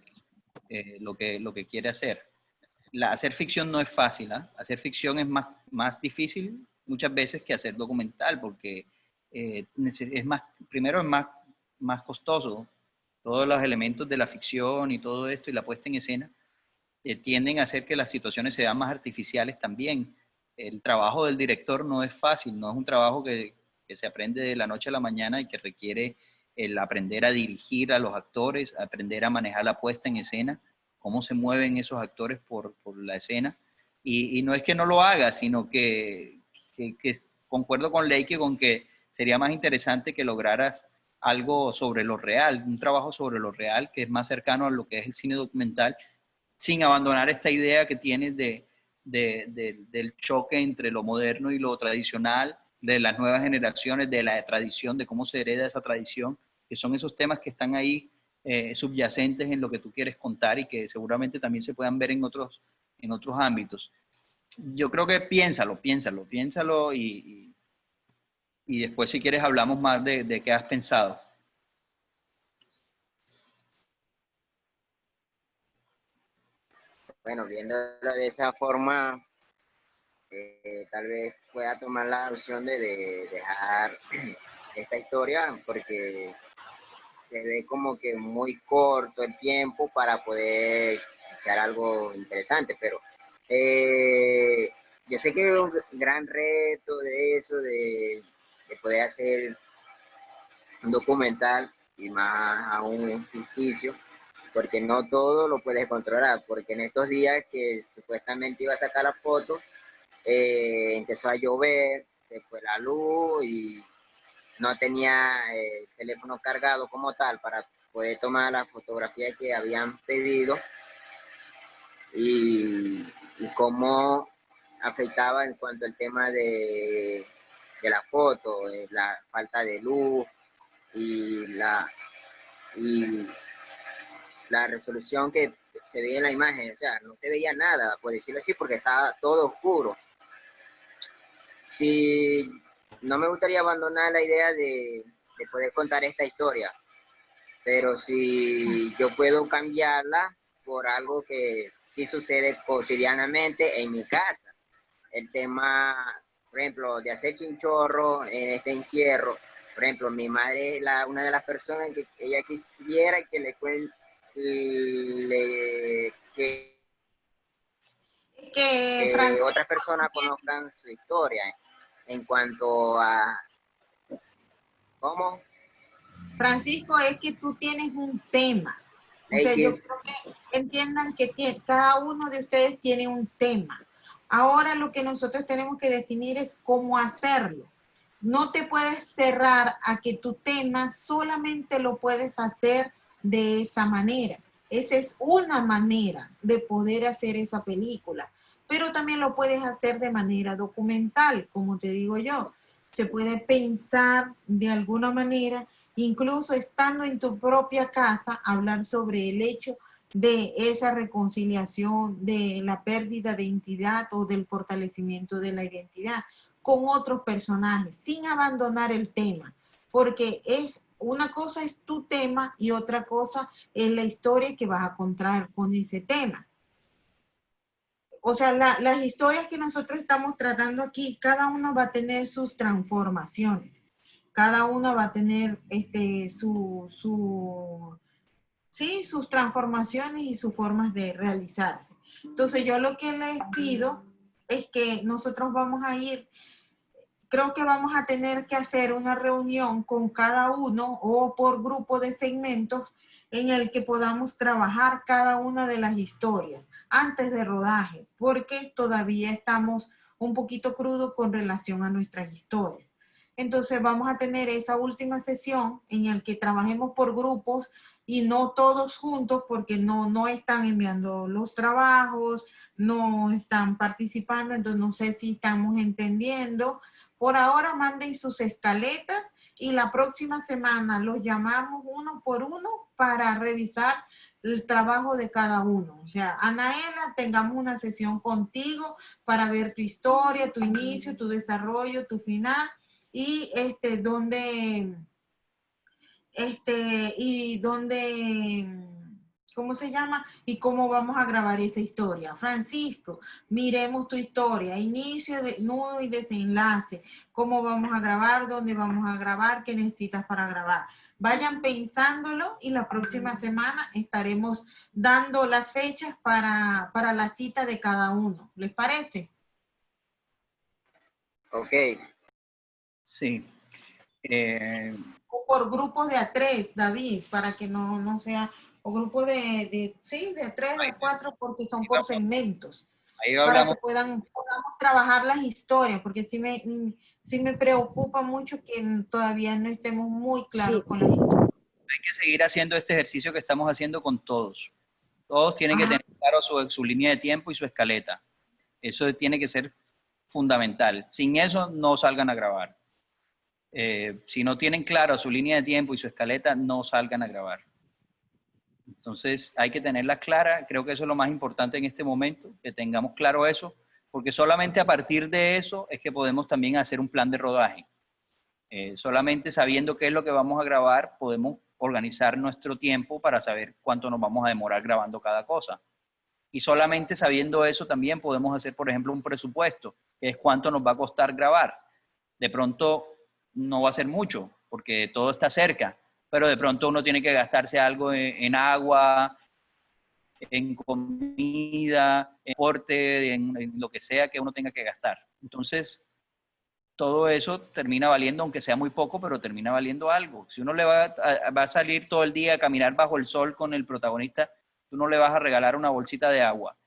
lo que quiere hacer. Hacer ficción no es fácil, ¿eh? Hacer ficción es más difícil muchas veces que hacer documental, porque primero es más costoso. Todos los elementos de la ficción y todo esto y la puesta en escena tienden a hacer que las situaciones sean más artificiales también. El trabajo del director no es fácil, no es un trabajo que se aprende de la noche a la mañana y que requiere el aprender a dirigir a los actores, aprender a manejar la puesta en escena, cómo se mueven esos actores por la escena. Y no es que no lo haga, sino que concuerdo con Leike con que sería más interesante que lograras algo sobre lo real, un trabajo sobre lo real que es más cercano a lo que es el cine documental, sin abandonar esta idea que tienes del choque entre lo moderno y lo tradicional, de las nuevas generaciones, de la tradición, de cómo se hereda esa tradición, que son esos temas que están ahí subyacentes en lo que tú quieres contar y que seguramente también se puedan ver en otros ámbitos. Yo creo que piénsalo y después si quieres hablamos más de qué has pensado. Bueno, viéndolo de esa forma, tal vez pueda tomar la opción de dejar esta historia porque se ve como que muy corto el tiempo para poder echar algo interesante, pero yo sé que es un gran reto de eso, de poder hacer un documental y más aún ficticio, porque no todo lo puedes controlar, porque en estos días que supuestamente iba a sacar la foto, empezó a llover, se fue la luz y no tenía el teléfono cargado como tal para poder tomar la fotografía que habían pedido y cómo afectaba en cuanto al tema de la foto, la falta de luz y la resolución que se veía en la imagen, o sea, no se veía nada, por decirlo así, porque estaba todo oscuro. Si no me gustaría abandonar la idea de poder contar esta historia, pero si yo puedo cambiarla por algo que sí sucede cotidianamente en mi casa, el tema, por ejemplo, de hacer chinchorro en este encierro. Por ejemplo, mi madre es una de las personas que ella quisiera que le cuente, que otras personas conozcan su historia en cuanto a cómo. Francisco, es que tú tienes un tema. O sea, yo creo que entiendan que cada uno de ustedes tiene un tema. Ahora lo que nosotros tenemos que definir es cómo hacerlo. No te puedes cerrar a que tu tema solamente lo puedes hacer de esa manera. Esa es una manera de poder hacer esa película, pero también lo puedes hacer de manera documental, como te digo yo. Se puede pensar de alguna manera, incluso estando en tu propia casa, hablar sobre el hecho de esa reconciliación, de la pérdida de identidad o del fortalecimiento de la identidad con otros personajes, sin abandonar el tema, porque una cosa es tu tema y otra cosa es la historia que vas a contar con ese tema. O sea, las historias que nosotros estamos tratando aquí, cada una va a tener sus transformaciones, cada una va a tener sus transformaciones y sus formas de realizarse. Entonces yo lo que les pido es que nosotros vamos a ir, creo que vamos a tener que hacer una reunión con cada uno o por grupo de segmentos en el que podamos trabajar cada una de las historias antes de rodaje, porque todavía estamos un poquito crudos con relación a nuestras historias. Entonces vamos a tener esa última sesión en el que trabajemos por grupos y no todos juntos porque no están enviando los trabajos, no están participando, entonces no sé si estamos entendiendo. Por ahora manden sus escaletas y la próxima semana los llamamos uno por uno para revisar el trabajo de cada uno. O sea, Anaela, tengamos una sesión contigo para ver tu historia, tu inicio, tu desarrollo, tu final y ¿cómo se llama? Y cómo vamos a grabar esa historia. Francisco, miremos tu historia, inicio, nudo y desenlace, cómo vamos a grabar, dónde vamos a grabar, qué necesitas para grabar. Vayan pensándolo y la próxima semana estaremos dando las fechas para la cita de cada uno. ¿Les parece? Ok. Sí. O por grupos de a 3, David, para que no sea, o grupos de 3 a 4, porque son por segmentos, para que podamos trabajar las historias, porque sí me preocupa mucho que todavía no estemos muy claros con las historias. Hay que seguir haciendo este ejercicio que estamos haciendo con todos. Todos tienen que tener claro su línea de tiempo y su escaleta. Eso tiene que ser fundamental. Sin eso, no salgan a grabar. Si no tienen claro su línea de tiempo y su escaleta, no salgan a grabar. Entonces, hay que tenerlas claras. Creo que eso es lo más importante en este momento, que tengamos claro eso, porque solamente a partir de eso es que podemos también hacer un plan de rodaje. Solamente sabiendo qué es lo que vamos a grabar, podemos organizar nuestro tiempo para saber cuánto nos vamos a demorar grabando cada cosa. Y solamente sabiendo eso también podemos hacer, por ejemplo, un presupuesto, que es cuánto nos va a costar grabar. De pronto no va a ser mucho, porque todo está cerca, pero de pronto uno tiene que gastarse algo en agua, en comida, en transporte, en lo que sea que uno tenga que gastar. Entonces, todo eso termina valiendo, aunque sea muy poco, pero termina valiendo algo. Si uno le va a salir todo el día a caminar bajo el sol con el protagonista, tú no le vas a regalar una bolsita de agua.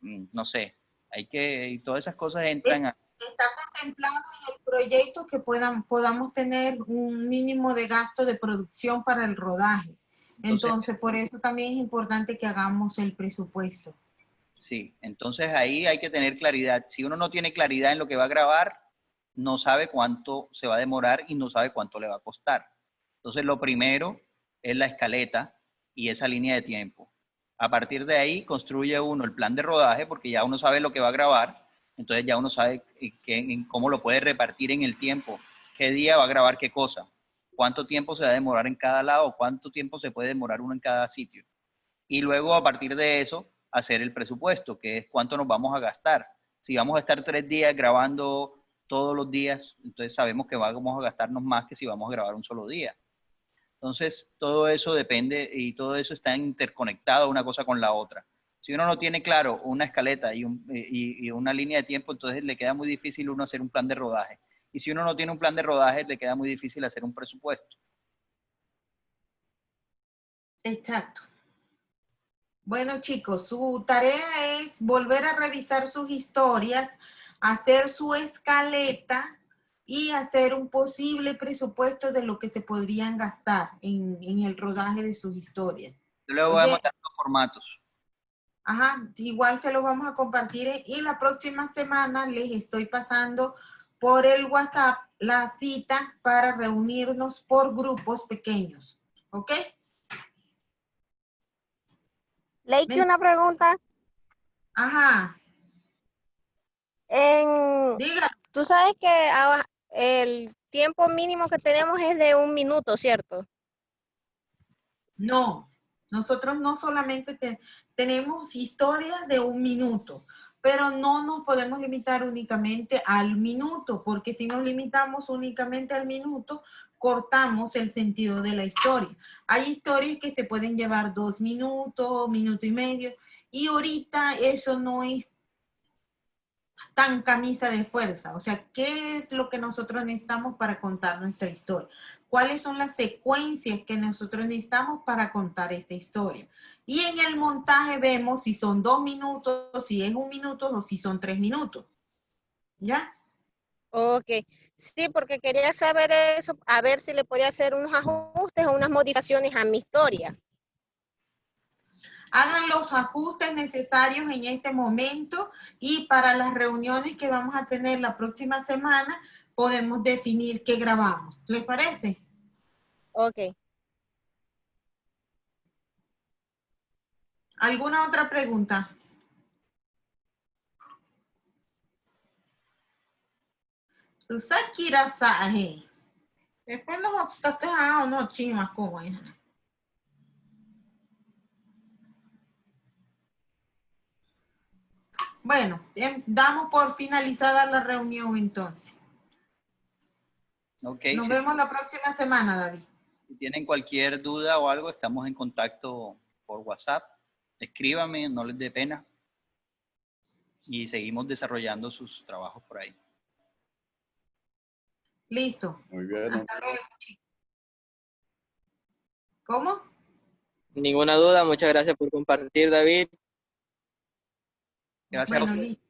No sé, y todas esas cosas entran a... Está contemplado en el proyecto que podamos tener un mínimo de gasto de producción para el rodaje. Entonces, por eso también es importante que hagamos el presupuesto. Sí, entonces ahí hay que tener claridad. Si uno no tiene claridad en lo que va a grabar, no sabe cuánto se va a demorar y no sabe cuánto le va a costar. Entonces, lo primero es la escaleta y esa línea de tiempo. A partir de ahí, construye uno el plan de rodaje, porque ya uno sabe lo que va a grabar, entonces ya uno sabe cómo lo puede repartir en el tiempo, qué día va a grabar qué cosa, cuánto tiempo se va a demorar en cada lado, cuánto tiempo se puede demorar uno en cada sitio. Y luego, a partir de eso, hacer el presupuesto, que es cuánto nos vamos a gastar. Si vamos a estar 3 días grabando todos los días, entonces sabemos que vamos a gastarnos más que si vamos a grabar un solo día. Entonces, todo eso depende y todo eso está interconectado una cosa con la otra. Si uno no tiene claro una escaleta y una línea de tiempo, entonces le queda muy difícil uno hacer un plan de rodaje. Y si uno no tiene un plan de rodaje, le queda muy difícil hacer un presupuesto. Exacto. Bueno, chicos, su tarea es volver a revisar sus historias, hacer su escaleta y hacer un posible presupuesto de lo que se podrían gastar en el rodaje de sus historias. Yo le voy a mandar los formatos. Ajá, igual se los vamos a compartir y la próxima semana les estoy pasando por el WhatsApp la cita para reunirnos por grupos pequeños, ¿ok? Leiki, una pregunta. Ajá. Diga. Tú sabes que el tiempo mínimo que tenemos es de 1 minuto, ¿cierto? No, nosotros no solamente tenemos historias de 1 minuto, pero no nos podemos limitar únicamente al minuto, porque si nos limitamos únicamente al minuto, cortamos el sentido de la historia. Hay historias que se pueden llevar 2 minutos, minuto y medio, y ahorita eso no es tan camisa de fuerza. O sea, ¿qué es lo que nosotros necesitamos para contar nuestra historia? ¿Cuáles son las secuencias que nosotros necesitamos para contar esta historia? Y en el montaje vemos si son 2 minutos, si es 1 minuto o si son 3 minutos. ¿Ya? Ok. Sí, porque quería saber eso, a ver si le podía hacer unos ajustes o unas modificaciones a mi historia. Hagan los ajustes necesarios en este momento y para las reuniones que vamos a tener la próxima semana podemos definir qué grabamos. ¿Les parece? Ok. ¿Alguna otra pregunta? Usakira sahe. Después nos obstaste a unos chimas como es. Bueno, damos por finalizada la reunión entonces. Okay, Nos vemos la próxima semana, David. Si tienen cualquier duda o algo, estamos en contacto por WhatsApp. Escríbame, no les dé pena. Y seguimos desarrollando sus trabajos por ahí. Listo. Muy bien. Hasta luego. ¿Cómo? Ninguna duda, muchas gracias por compartir, David. Gracias. Bueno, listo.